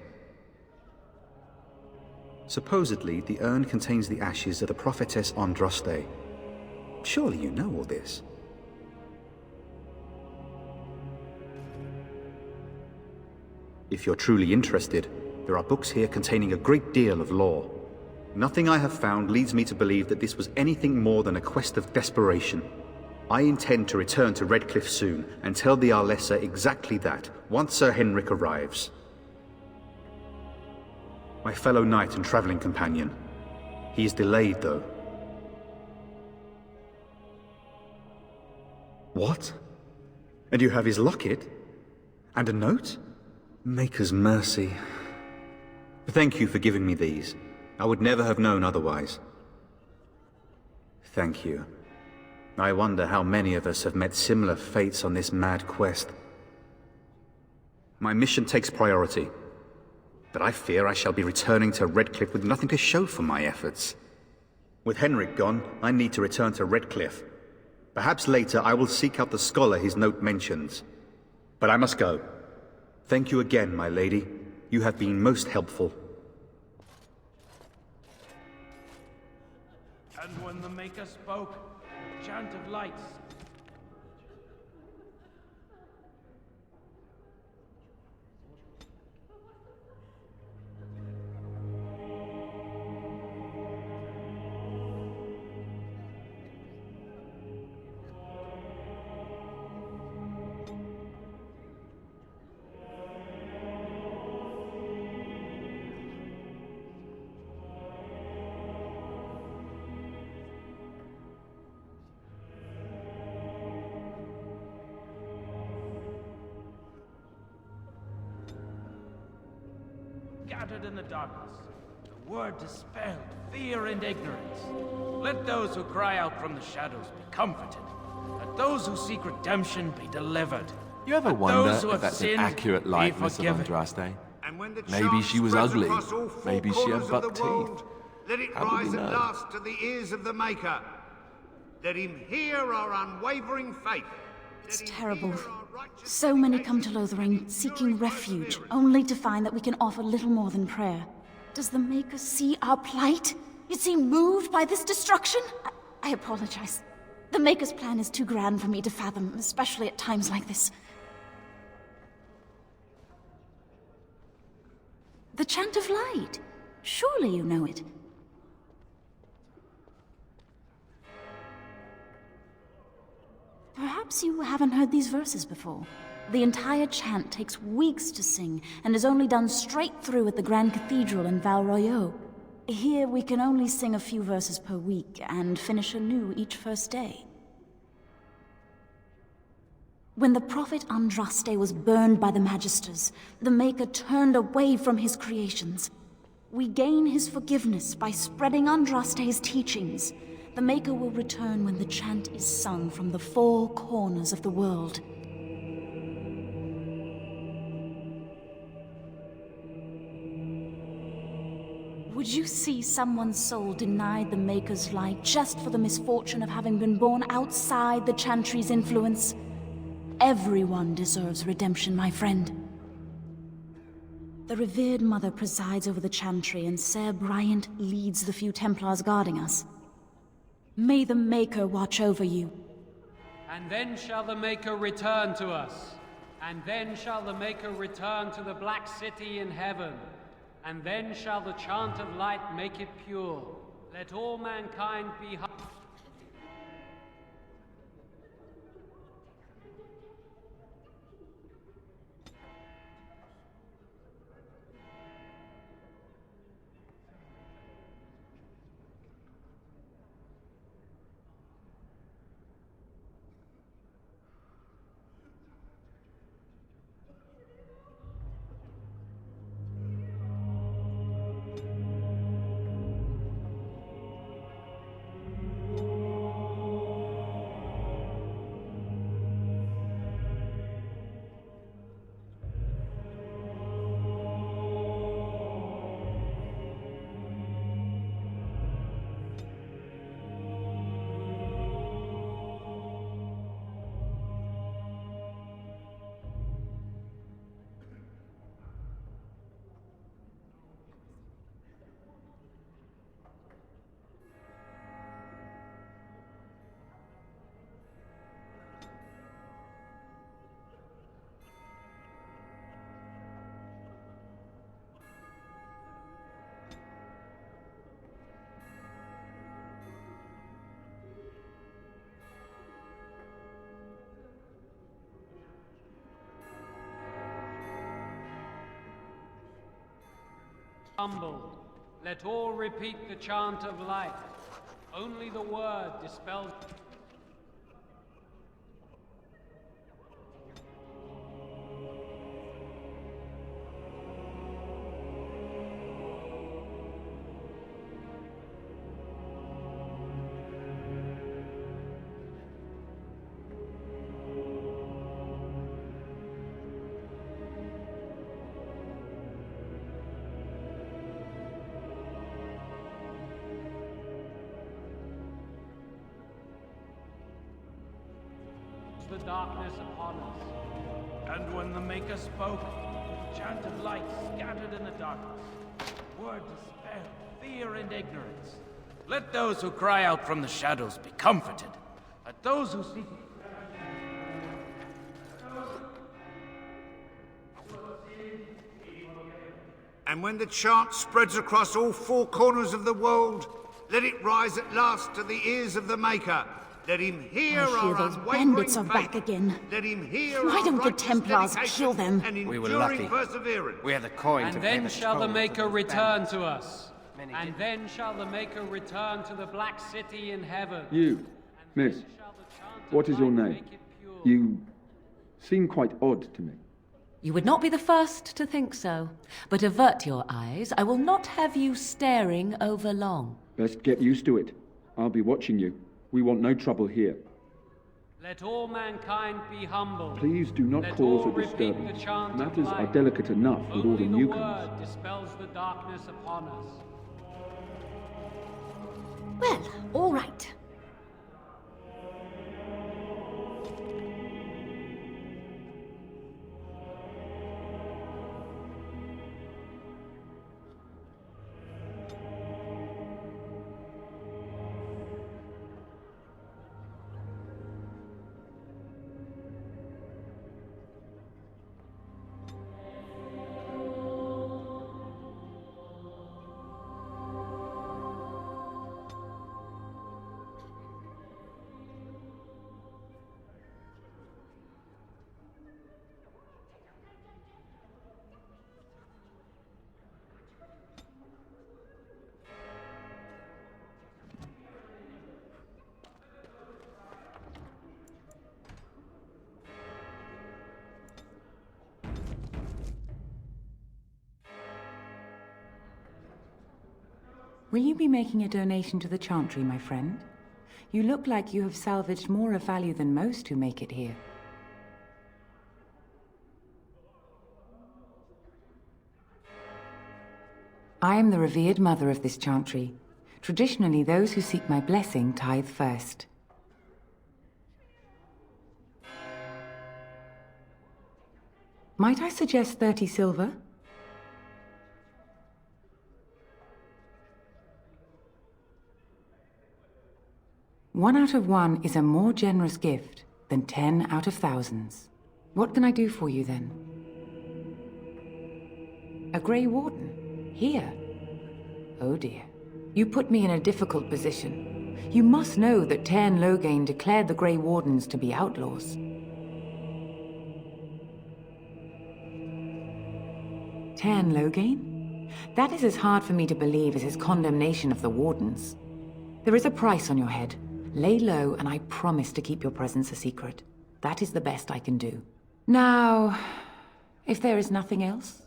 Supposedly, the urn contains the ashes of the prophetess Andraste. Surely you know all this. If you're truly interested, there are books here containing a great deal of lore. Nothing I have found leads me to believe that this was anything more than a quest of desperation. I intend to return to Redcliffe soon, and tell the Arlessa exactly that, once Sir Henrik arrives. My fellow knight and traveling companion. He is delayed, though. What? And you have his locket? And a note? Maker's mercy. Thank you for giving me these. I would never have known otherwise. Thank you. I wonder how many of us have met similar fates on this mad quest. My mission takes priority, but I fear I shall be returning to Redcliffe with nothing to show for my efforts. With Henrik gone, I need to return to Redcliffe. Perhaps later I will seek out the scholar his note mentions. But I must go. Thank you again, my lady. You have been most helpful. And when the Maker spoke, chant of lights. scattered in the darkness. The word dispelled fear and ignorance. Let those who cry out from the shadows be comforted. Let those who seek redemption be delivered. You ever Let wonder those who if have that's an sinned accurate be likeness of forgiven. Andraste? And when the Maybe chant she was spreads ugly. across all four Maybe she corners had of buck the world, teeth. let it How would rise we at know? last to the ears of the Maker. Let him hear our unwavering faith. It's terrible. So many come to Lothering, seeking refuge, only to find that we can offer little more than prayer. Does the Maker see our plight? Is he moved by this destruction? I apologize. The Maker's plan is too grand for me to fathom, especially at times like this. The Chant of Light. Surely you know it. Perhaps you haven't heard these verses before. The entire chant takes weeks to sing, and is only done straight through at the Grand Cathedral in Val Royeaux. Here we can only sing a few verses per week, and finish anew each first day. When the prophet Andraste was burned by the Magisters, the Maker turned away from his creations. We gain his forgiveness by spreading Andraste's teachings. The Maker will return when the chant is sung from the four corners of the world. Would you see someone's soul denied the Maker's light just for the misfortune of having been born outside the Chantry's influence? Everyone deserves redemption, my friend. The revered Mother presides over the Chantry, and Ser Bryant leads the few Templars guarding us. May the Maker watch over you. And then shall the Maker return to us. And then shall the Maker return to the Black City in heaven. And then shall the chant of light make it pure. Let all mankind be humbled. Let all repeat the chant of light. Only the word dispels. The darkness upon us. And when the Maker spoke, the chant of light scattered in the darkness. Word dispelled fear and ignorance. Let those who cry out from the shadows be comforted. Let those who seek... And when the chant spreads across all four corners of the world, let it rise at last to the ears of the Maker. Let him hear I hear our those unwavering bandits are faith. back again. Let him hear Why our don't the righteous Templars dedication kill them? and We were enduring lucky. perseverance. We had the coin to And pay then the shall the toll Maker to those return bandits. to us. And then shall the Maker return to the Black City in heaven. You, miss, what is your name? You seem quite odd to me. You would not be the first to think so. But avert your eyes. I will not have you staring over long. Best get used to it. I'll be watching you. We want no trouble here. Let all mankind be humble. Please do not Let cause all a repeat disturbance. the chant of Matters are light. delicate enough with all Only the the newcomers. word dispels the darkness upon us. Well, all right. Will you be making a donation to the Chantry, my friend? You look like you have salvaged more of value than most who make it here. I am the revered mother of this Chantry. Traditionally, those who seek my blessing tithe first. Might I suggest 30 silver? One out of one is a more generous gift than 10 out of thousands. What can I do for you then? A Grey Warden? Here? Oh dear. You put me in a difficult position. You must know that Loghain declared the Grey Wardens to be outlaws. Loghain? That is as hard for me to believe as his condemnation of the Wardens. There is a price on your head. Lay low, and I promise to keep your presence a secret. That is the best I can do. Now, if there is nothing else...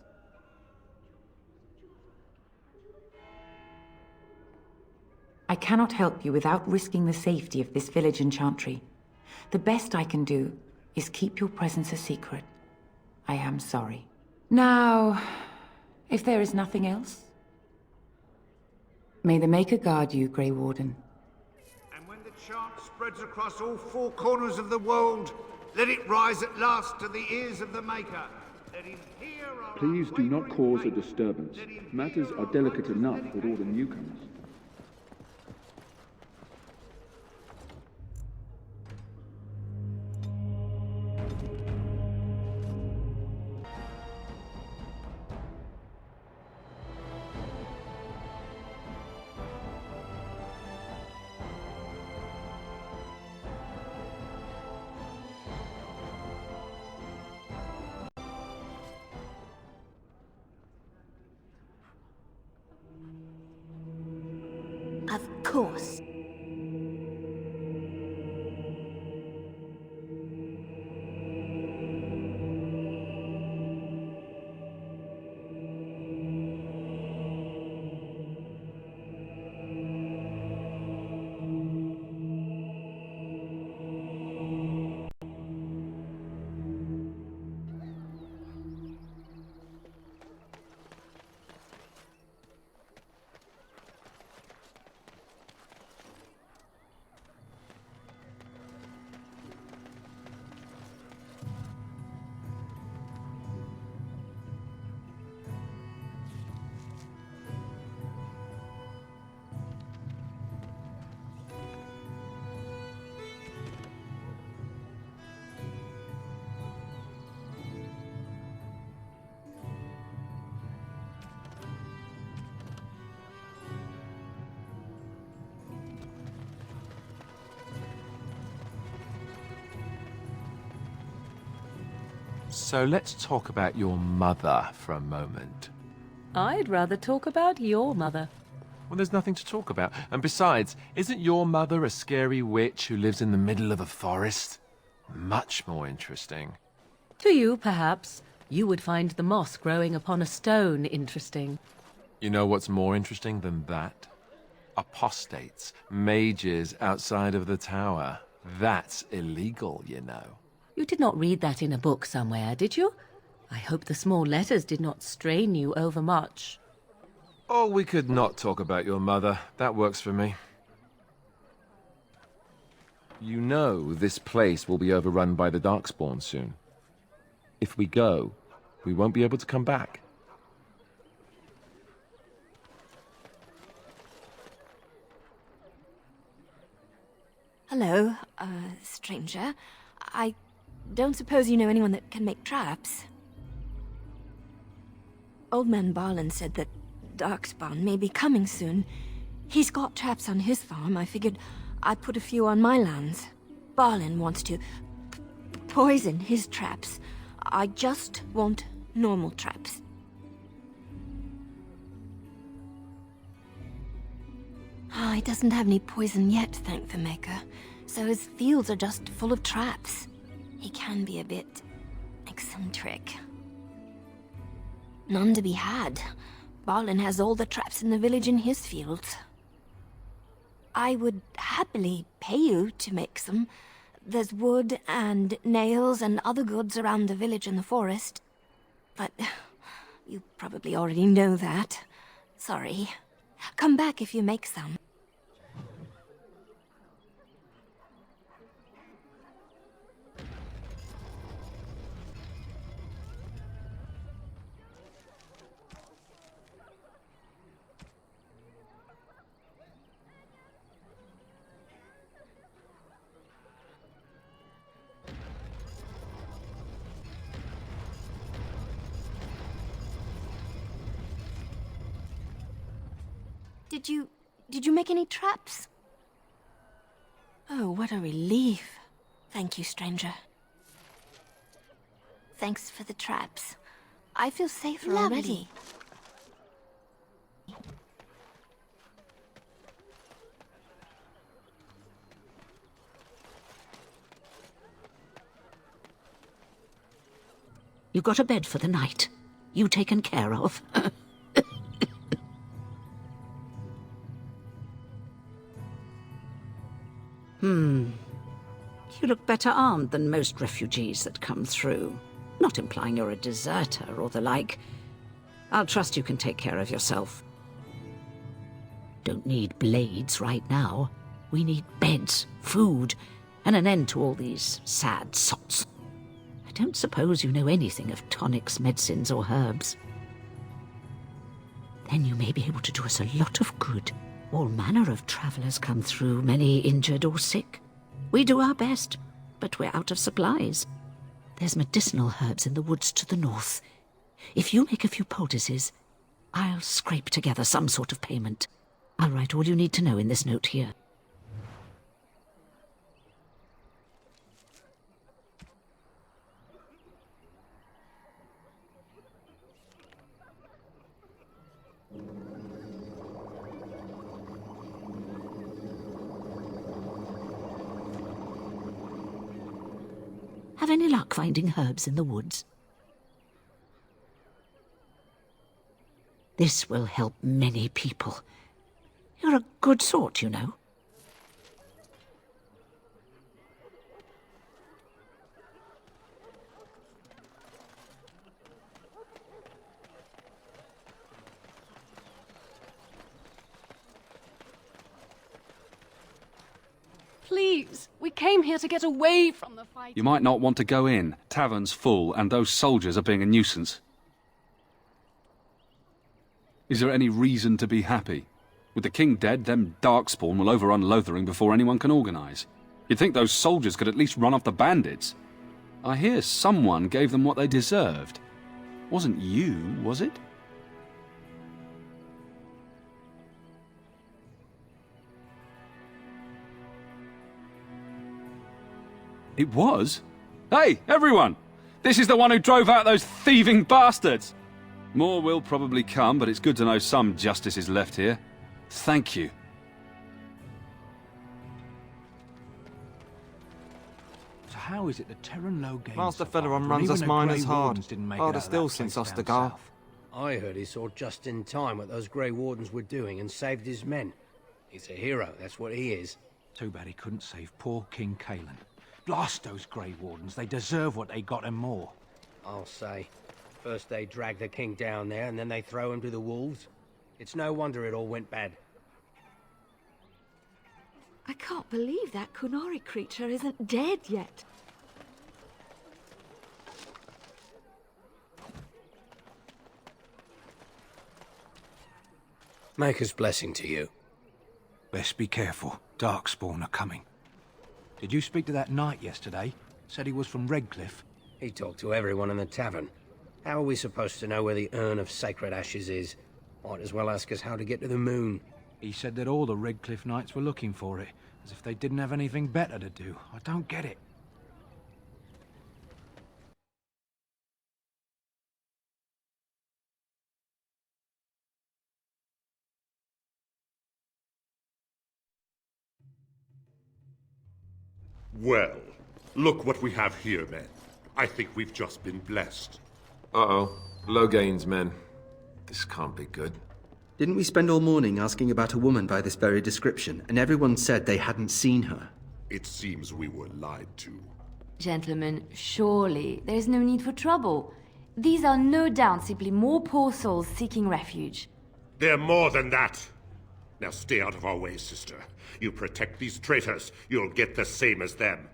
I cannot help you without risking the safety of this village and Chantry. The best I can do is keep your presence a secret. I am sorry. Now, if there is nothing else... May the Maker guard you, Grey Warden. Chant spreads across all four corners of the world. Let it rise at last to the ears of the Maker. Let him hear our Please do not cause a disturbance. Matters are delicate enough with all the newcomers. Of course. So let's talk about your mother for a moment. I'd rather talk about your mother. Well, there's nothing to talk about. And besides, isn't your mother a scary witch who lives in the middle of a forest? Much more interesting. To you, perhaps. You would find the moss growing upon a stone interesting. You know what's more interesting than that? Apostates, mages outside of the tower. That's illegal, you know. You did not read that in a book somewhere, did you? I hope the small letters did not strain you overmuch. Oh, we could not talk about your mother. That works for me. You know this place will be overrun by the Darkspawn soon. If we go, we won't be able to come back. Hello, stranger. I don't suppose you know anyone that can make traps? Old man Barlin said that Darkspawn may be coming soon. He's got traps on his farm. I figured I'd put a few on my lands. Barlin wants to poison his traps. I just want normal traps. Oh, he doesn't have any poison yet, thank the Maker. So his fields are just full of traps. He can be a bit eccentric. None to be had. Barlin has all the traps in the village in his fields. I would happily pay you to make some. There's wood and nails and other goods around the village and the forest. But you probably already know that. Sorry. Come back if you make some. Did you make any traps? Oh, what a relief. Thank you, stranger. Thanks for the traps. I feel safer already. You got a bed for the night. You taken care of. You look better armed than most refugees that come through. Not implying you're a deserter or the like. I'll trust you can take care of yourself. Don't need blades right now. We need beds, food, and an end to all these sad sots. I don't suppose you know anything of tonics, medicines, or herbs. Then you may be able to do us a lot of good. All manner of travelers come through, many injured or sick. We do our best, but we're out of supplies. There's medicinal herbs in the woods to the north. If you make a few poultices, I'll scrape together some sort of payment. I'll write all you need to know in this note here. Have any luck finding herbs in the woods? This will help many people. You're a good sort, you know. Please, we came here to get away from the fight. You might not want to go in. Tavern's full, and those soldiers are being a nuisance. Is there any reason to be happy? With the king dead, them Darkspawn will overrun Lothering before anyone can organise. You'd think those soldiers could at least run off the bandits. I hear someone gave them what they deserved. Wasn't you, was it? It was? Hey, everyone! This is the one who drove out those thieving bastards! More will probably come, but it's good to know some justice is left here. Thank you. how is it that Terran Loghain Master survived Federon when runs us even the miners Grey hard. Wardens didn't make it Harder out of still that since place down Ostagar. south? I heard he saw just in time what those Grey Wardens were doing and saved his men. He's a hero, that's what he is. Too bad he couldn't save poor King Kalen. Blast those Grey Wardens, they deserve what they got and more. I'll say. First they drag the king down there, and then they throw him to the wolves. It's no wonder it all went bad. I can't believe that Kunari creature isn't dead yet. Maker's blessing to you. Best be careful. Darkspawn are coming. Did you speak to that knight yesterday? Said he was from Redcliffe. He talked to everyone in the tavern. How are we supposed to know where the urn of sacred ashes is? Might as well ask us how to get to the moon. He said that all the Redcliffe knights were looking for it, as if they didn't have anything better to do. I don't get it. Well, look what we have here, men. I think we've just been blessed. Uh-oh. Loghain's men. This can't be good. Didn't we spend all morning asking about a woman by this very description, and everyone said they hadn't seen her? It seems we were lied to. Gentlemen, surely there's no need for trouble. These are no doubt simply more poor souls seeking refuge. They're more than that. Now stay out of our way, sister. You protect these traitors, you'll get the same as them.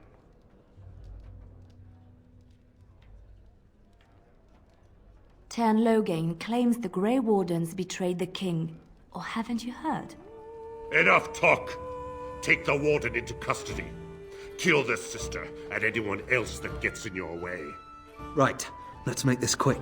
Tern Loghain claims the Grey Wardens betrayed the king. Or haven't you heard? Enough talk! Take the warden into custody. Kill this sister and anyone else that gets in your way. Right, let's make this quick.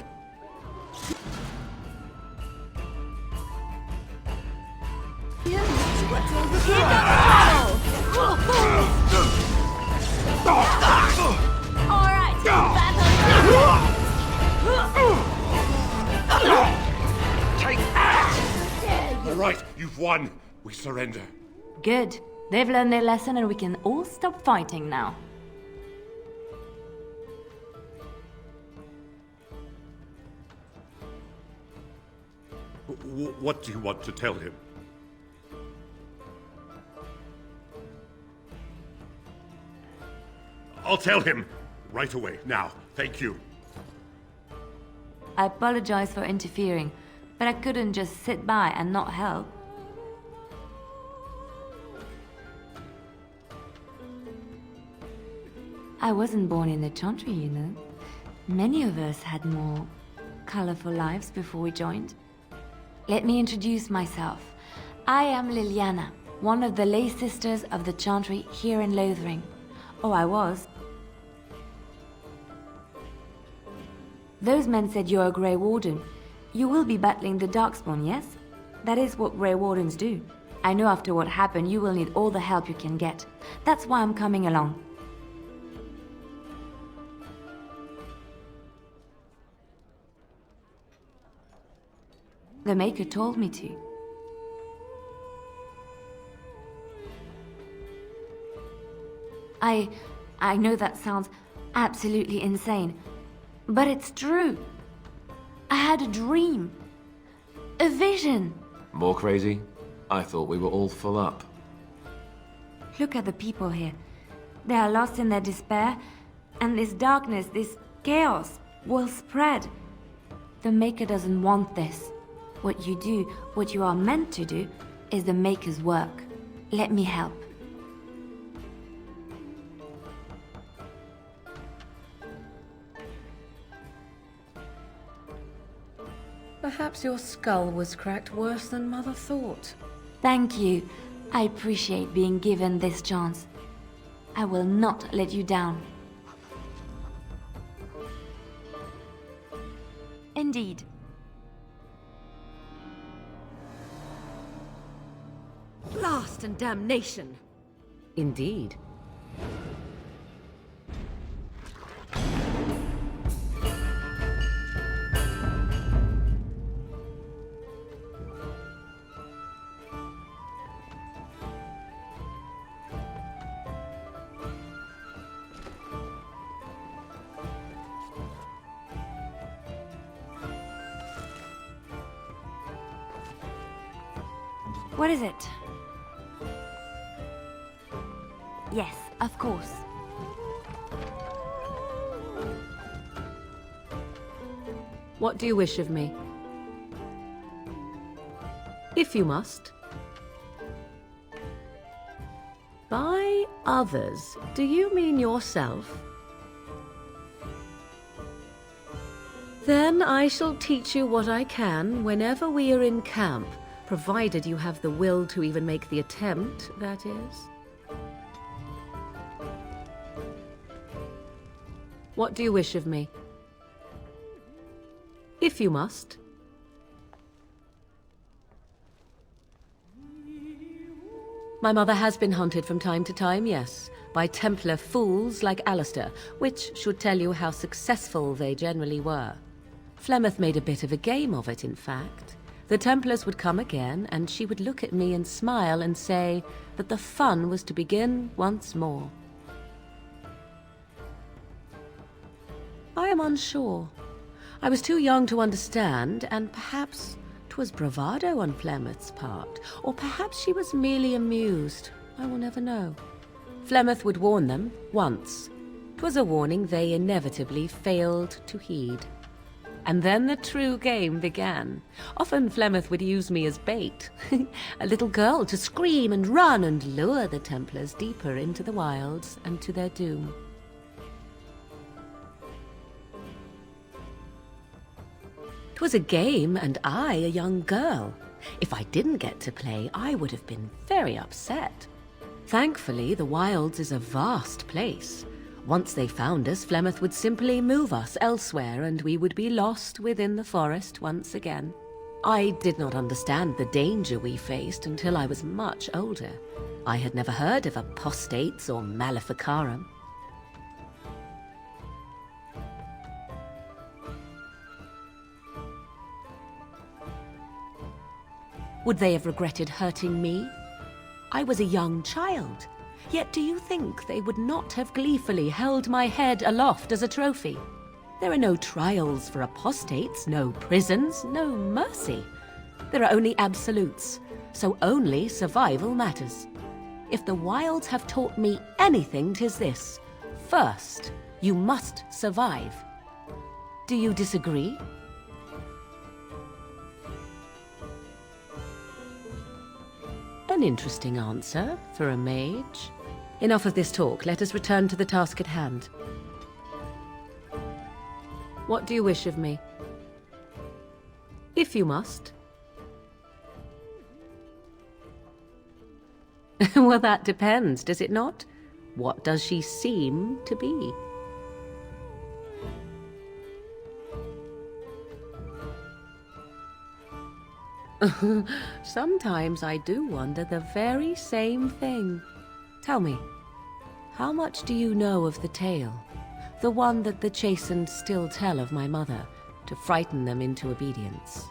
All right, you've won. We surrender. Good. They've learned their lesson and we can all stop fighting now. What do you want to tell him? I'll tell him right away. Now, thank you. I apologize for interfering, but I couldn't just sit by and not help. I wasn't born in the Chantry, you know. Many of us had more colorful lives before we joined. Let me introduce myself. I am Liliana, one of the lay sisters of the Chantry here in Lothering. Oh, I was. Those men said you're a Grey Warden. You will be battling the Darkspawn, yes? That is what Grey Wardens do. I know after what happened, you will need all the help you can get. That's why I'm coming along. The Maker told me to. I know that sounds absolutely insane, but it's true. I had a dream. A vision. More crazy? I thought we were all full up. Look at the people here. They are lost in their despair, and this darkness, this chaos, will spread. The Maker doesn't want this. What you do, what you are meant to do, is the Maker's work. Let me help. Perhaps your skull was cracked worse than Mother thought. Thank you. I appreciate being given this chance. I will not let you down. Indeed. Blast and damnation! Indeed. What is it? Yes, of course. What do you wish of me? If you must. By others, do you mean yourself? Then I shall teach you what I can whenever we are in camp, provided you have the will to even make the attempt, that is. What do you wish of me? If you must. My mother has been hunted from time to time, yes, by Templar fools like Alistair, which should tell you how successful they generally were. Flemeth made a bit of a game of it, in fact. The Templars would come again, and she would look at me and smile and say that the fun was to begin once more. I am unsure. I was too young to understand, and perhaps 'twas bravado on Flemeth's part, or perhaps she was merely amused. I will never know. Flemeth would warn them once. 'Twas a warning they inevitably failed to heed. And then the true game began. Often Flemeth would use me as bait, a little girl to scream and run and lure the Templars deeper into the wilds and to their doom. 'Twas a game, and I a young girl. If I didn't get to play, I would have been very upset. Thankfully, the wilds is a vast place. Once they found us, Flemeth would simply move us elsewhere, and we would be lost within the forest once again. I did not understand the danger we faced until I was much older. I had never heard of apostates or maleficarum. Would they have regretted hurting me? I was a young child. Yet do you think they would not have gleefully held my head aloft as a trophy? There are no trials for apostates, no prisons, no mercy. There are only absolutes, so only survival matters. If the wilds have taught me anything, 'tis this. First, you must survive. Do you disagree? An interesting answer for a mage. Enough of this talk. Let us return to the task at hand. What do you wish of me? If you must. Well, that depends, does it not? What does she seem to be? Sometimes I do wonder the very same thing. Tell me, how much do you know of the tale? The one that the chastened still tell of my mother, to frighten them into obedience.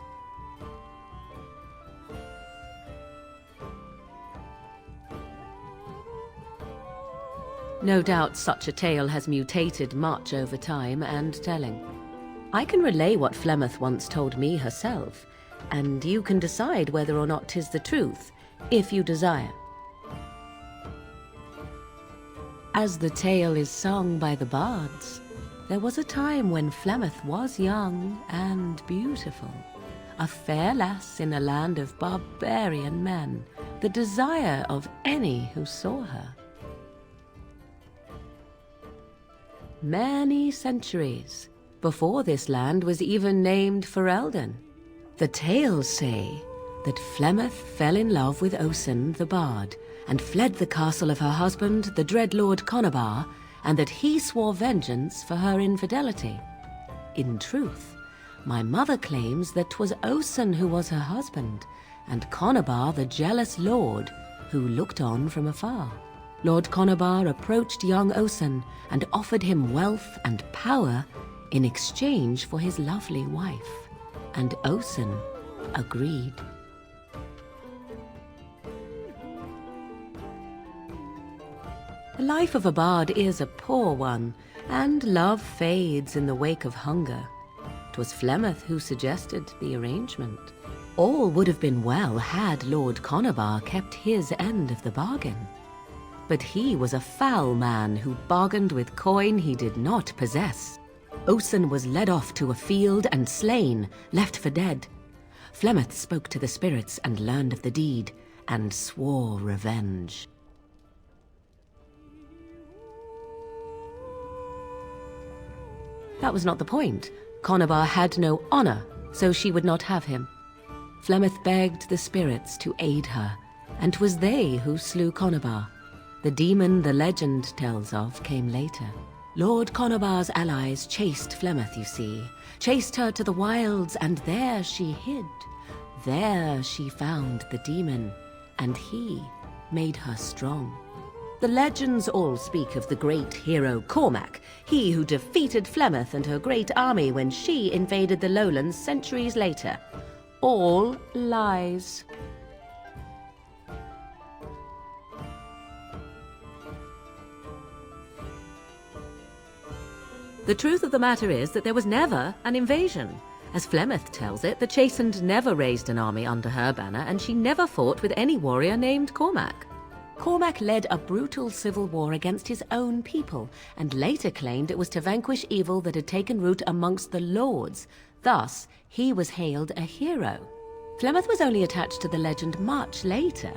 No doubt such a tale has mutated much over time and telling. I can relay what Flemeth once told me herself, and you can decide whether or not 'tis the truth, if you desire. As the tale is sung by the bards, there was a time when Flemeth was young and beautiful, a fair lass in a land of barbarian men, the desire of any who saw her. Many centuries before this land was even named Ferelden. The tales say that Flemeth fell in love with Osen the bard, and fled the castle of her husband, the dread Lord Conabar, and that he swore vengeance for her infidelity. In truth, my mother claims that 'twas Osen who was her husband, and Conabar the jealous lord who looked on from afar. Lord Conabar approached young Osen and offered him wealth and power in exchange for his lovely wife, and Osen agreed. The life of a bard is a poor one, and love fades in the wake of hunger. 'Twas Flemeth who suggested the arrangement. All would have been well had Lord Conobar kept his end of the bargain. But he was a foul man who bargained with coin he did not possess. Osen was led off to a field and slain, left for dead. Flemeth spoke to the spirits and learned of the deed, and swore revenge. That was not the point. Conobar had no honor, so she would not have him. Flemeth begged the spirits to aid her, and 'twas they who slew Conobar. The demon the legend tells of came later. Lord Conobar's allies chased Flemeth, you see, chased her to the wilds, and there she hid. There she found the demon, and he made her strong. The legends all speak of the great hero Cormac, he who defeated Flemeth and her great army when she invaded the lowlands centuries later. All lies. The truth of the matter is that there was never an invasion. As Flemeth tells it, the Chastened never raised an army under her banner, and she never fought with any warrior named Cormac. Cormac led a brutal civil war against his own people, and later claimed it was to vanquish evil that had taken root amongst the lords. Thus, he was hailed a hero. Flemeth was only attached to the legend much later.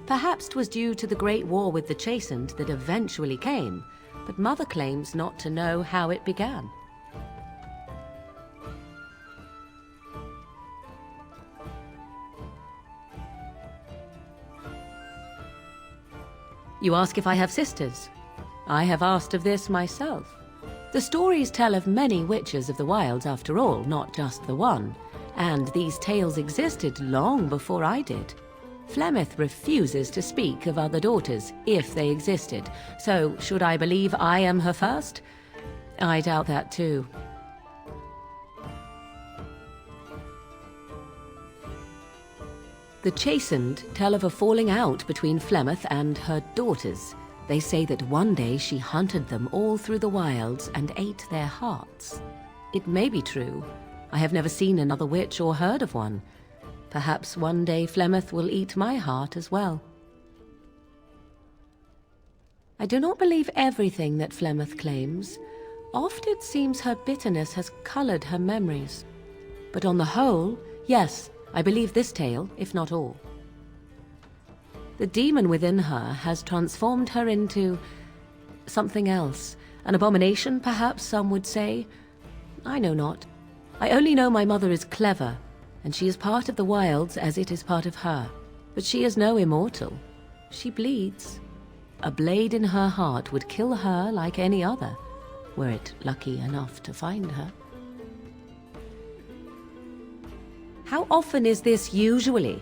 Perhaps 'twas due to the great war with the Chastened that eventually came, but Mother claims not to know how it began. You ask if I have sisters. I have asked of this myself. The stories tell of many witches of the wilds after all, not just the one, and these tales existed long before I did. Flemeth refuses to speak of other daughters, if they existed, so should I believe I am her first? I doubt that too. The Chastened tell of a falling out between Flemeth and her daughters. They say that one day she hunted them all through the wilds and ate their hearts. It may be true. I have never seen another witch or heard of one. Perhaps one day Flemeth will eat my heart as well. I do not believe everything that Flemeth claims. Oft it seems her bitterness has colored her memories. But on the whole, yes, I believe this tale, if not all. The demon within her has transformed her into something else. An abomination, perhaps some would say. I know not. I only know my mother is clever, and she is part of the wilds as it is part of her. But she is no immortal. She bleeds. A blade in her heart would kill her like any other, were it lucky enough to find her. How often is this usually?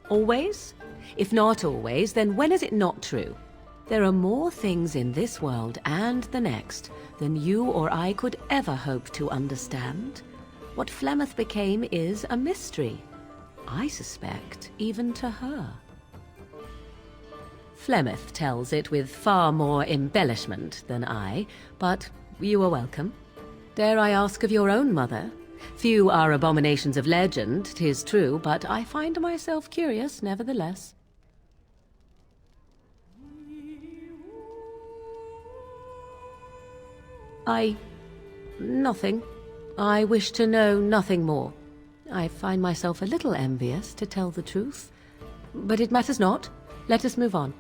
Always? If not always, then when is it not true? There are more things in this world and the next than you or I could ever hope to understand. What Flemeth became is a mystery. I suspect even to her. Flemeth tells it with far more embellishment than I, but you are welcome. Dare I ask of your own mother? Few are abominations of legend, 'tis true, but I find myself curious nevertheless. Nothing. I wish to know nothing more. I find myself a little envious, to tell the truth. But it matters not. Let us move on.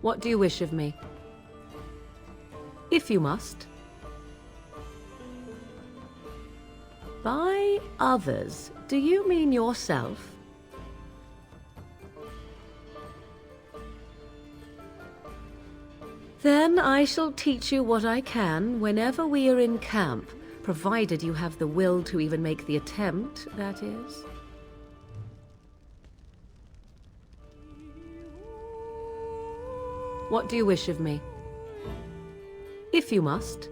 What do you wish of me? If you must. By others, do you mean yourself? Then I shall teach you what I can whenever we are in camp, provided you have the will to even make the attempt, that is. What do you wish of me? If you must.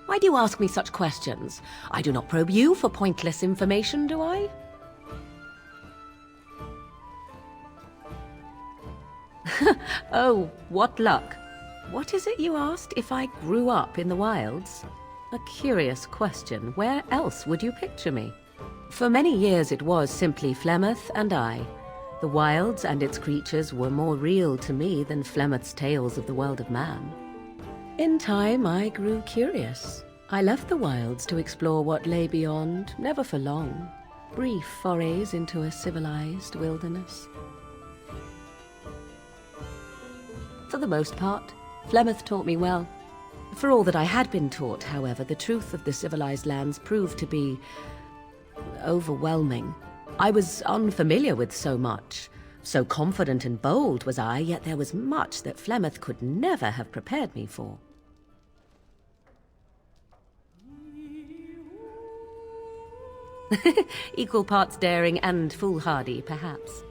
Why do you ask me such questions? I do not probe you for pointless information, do I? Oh, what luck. What is it you asked if I grew up in the wilds? A curious question. Where else would you picture me? For many years it was simply Flemeth and I. The wilds and its creatures were more real to me than Flemeth's tales of the world of man. In time I grew curious. I left the wilds to explore what lay beyond, never for long. Brief forays into a civilized wilderness. For the most part, Flemeth taught me well. For all that I had been taught, however, the truth of the civilized lands proved to be overwhelming. I was unfamiliar with so much. So confident and bold was I, yet there was much that Flemeth could never have prepared me for. Equal parts daring and foolhardy, perhaps.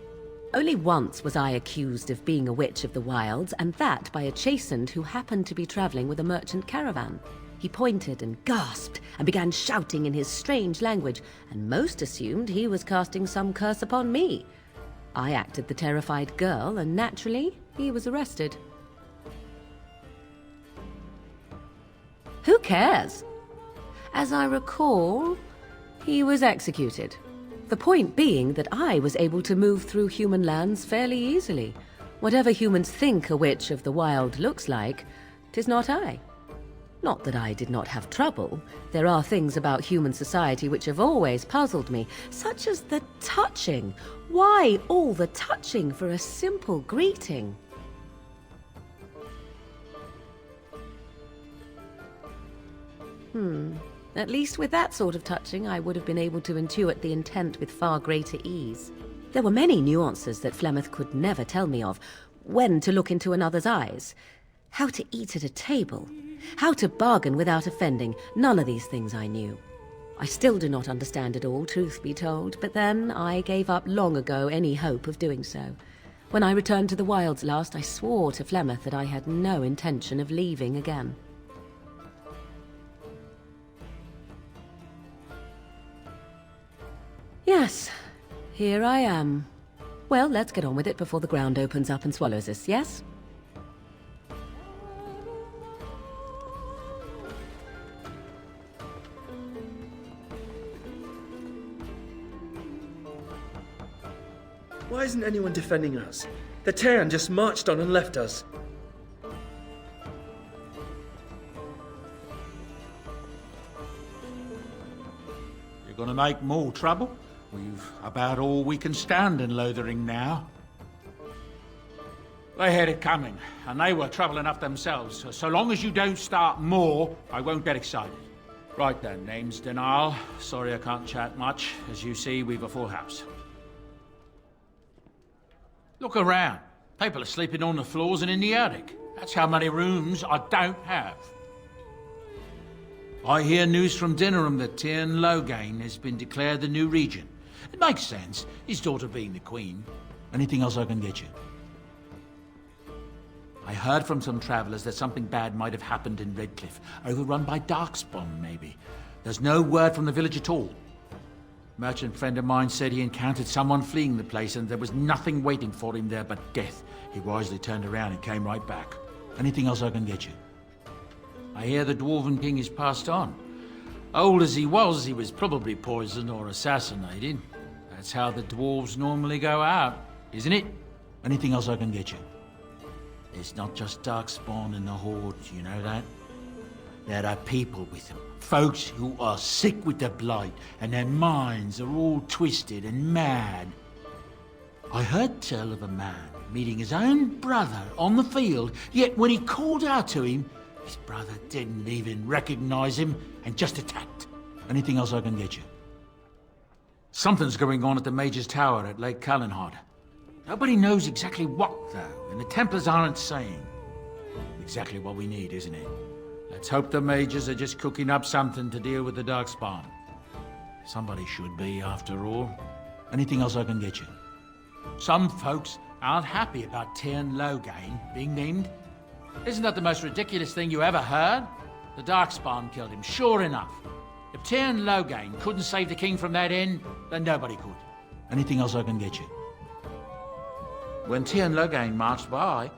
Only once was I accused of being a witch of the wilds, and that by a chastened who happened to be traveling with a merchant caravan. He pointed and gasped and began shouting in his strange language, and most assumed he was casting some curse upon me. I acted the terrified girl, and naturally, he was arrested. Who cares? As I recall, he was executed. The point being that I was able to move through human lands fairly easily. Whatever humans think a witch of the wild looks like, 'tis not I. Not that I did not have trouble. There are things about human society which have always puzzled me, such as the touching. Why all the touching for a simple greeting? At least with that sort of touching, I would have been able to intuit the intent with far greater ease. There were many nuances that Flemeth could never tell me of. When to look into another's eyes, how to eat at a table, how to bargain without offending. None of these things I knew. I still do not understand it all, truth be told, but then I gave up long ago any hope of doing so. When I returned to the wilds last, I swore to Flemeth that I had no intention of leaving again. Yes, here I am. Well, let's get on with it before the ground opens up and swallows us, yes? Why isn't anyone defending us? The Terran just marched on and left us. You're gonna make more trouble? We've about all we can stand in Lothering now. They had it coming, and they were trouble enough themselves. So long as you don't start more, I won't get excited. Right then, name's Denal. Sorry I can't chat much. As you see, we've a full house. Look around. People are sleeping on the floors and in the attic. That's how many rooms I don't have. I hear news from Dinnerham that Loghain has been declared the new regent. It makes sense, his daughter being the queen. Anything else I can get you? I heard from some travellers that something bad might have happened in Redcliffe, overrun by Darkspawn, maybe. There's no word from the village at all. A merchant friend of mine said he encountered someone fleeing the place and there was nothing waiting for him there but death. He wisely turned around and came right back. Anything else I can get you? I hear the Dwarven King is passed on. Old as he was probably poisoned or assassinated. That's how the dwarves normally go out, isn't it? Anything else I can get you? It's not just Darkspawn and the Horde, you know that? There are people with them. Folks who are sick with the blight, and their minds are all twisted and mad. I heard tell of a man meeting his own brother on the field, yet when he called out to him, his brother didn't even recognize him and just attacked. Anything else I can get you? Something's going on at the Major's Tower at Lake Callanhod. Nobody knows exactly what, though, and the Templars aren't saying. Exactly what we need, isn't it? Let's hope the Majors are just cooking up something to deal with the Darkspawn. Somebody should be, after all. Anything else I can get you? Some folks aren't happy about Tyrn Loghain being named. Isn't that the most ridiculous thing you ever heard? The Darkspawn killed him, sure enough. If Tyrn Loghain couldn't save the king from that inn, then nobody could. Anything else I can get you? When Tyrn Loghain marched by,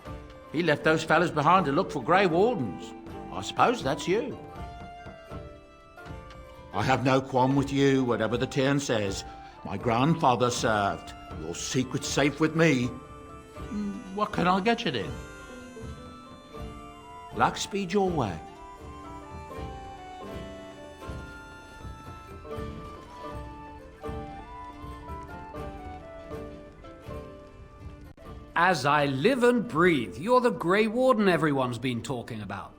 he left those fellas behind to look for Grey Wardens. I suppose that's you. I have no qualm with you, whatever the Tyrn says. My grandfather served. Your secret's safe with me. What can I get you then? Luck speed your way. As I live and breathe, you're the Grey Warden everyone's been talking about.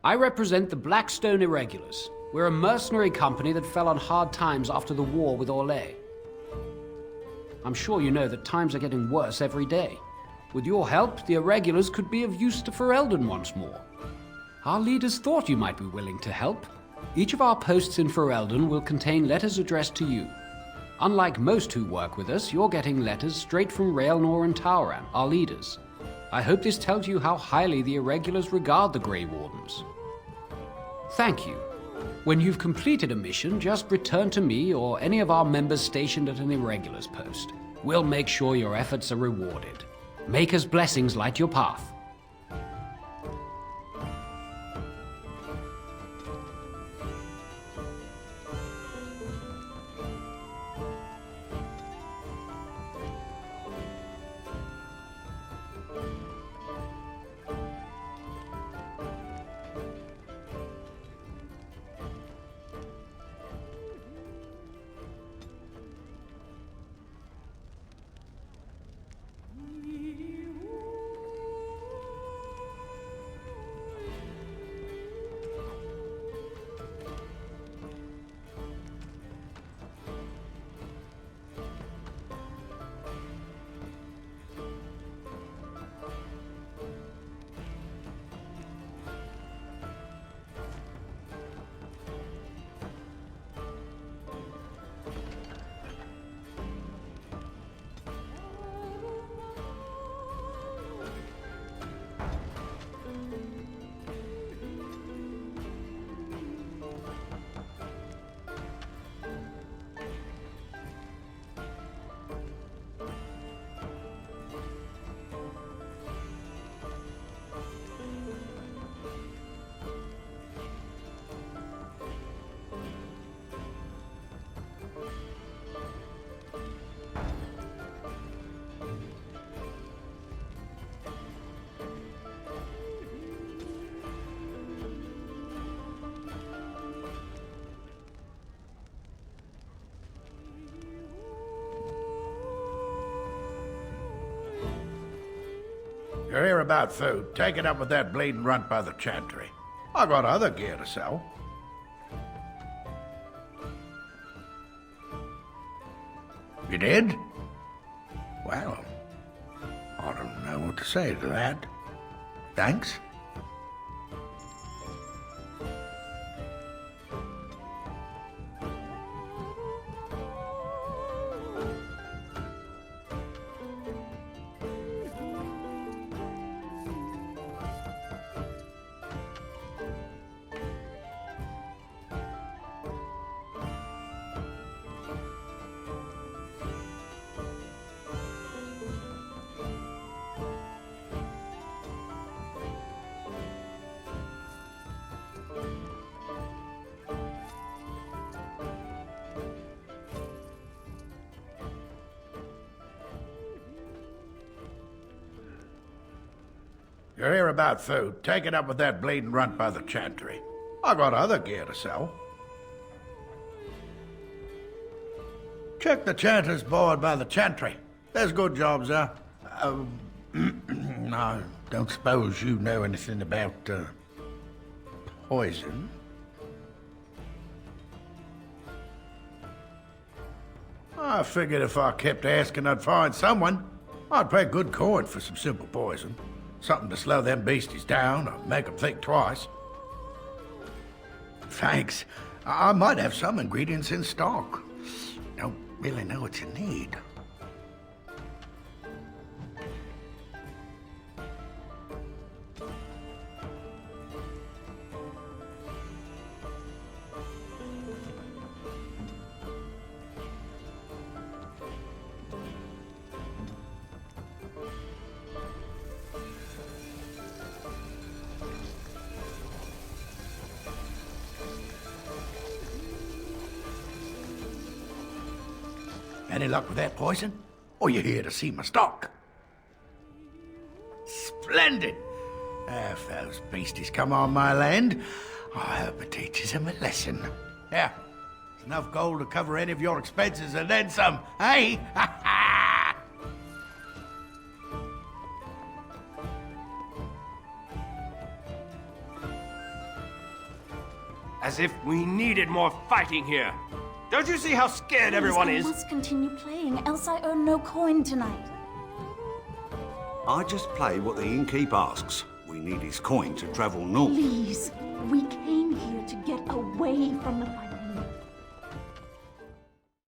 I represent the Blackstone Irregulars. We're a mercenary company that fell on hard times after the war with Orlais. I'm sure you know that times are getting worse every day. With your help, the Irregulars could be of use to Ferelden once more. Our leaders thought you might be willing to help. Each of our posts in Ferelden will contain letters addressed to you. Unlike most who work with us, you're getting letters straight from Raelnor and Tauran, our leaders. I hope this tells you how highly the Irregulars regard the Grey Wardens. Thank you. When you've completed a mission, just return to me or any of our members stationed at an Irregulars post. We'll make sure your efforts are rewarded. Maker's blessings light your path. You're here about food. Take it up with that bleeding runt by the chantry. I got other gear to sell. You did? Well, I don't know what to say to that. Thanks. You're here about food. Take it up with that bleeding runt by the chantry. I got other gear to sell. Check the chanter's board by the chantry. There's good jobs there. I don't suppose you know anything about, poison? I figured if I kept asking, I'd find someone. I'd pay good coin for some simple poison. Something to slow them beasties down or make them think twice. Thanks. I might have some ingredients in stock. Don't really know what you need. Any luck with that poison? Or you here to see my stock? Splendid! If those beasties come on my land, I hope it teaches them a lesson. Yeah, it's enough gold to cover any of your expenses and then some, hey? As if we needed more fighting here. Don't you see how scared everyone is? I must continue playing, else I earn no coin tonight. I just play what the innkeep asks. We need his coin to travel north. Please, we came here to get away from the fight.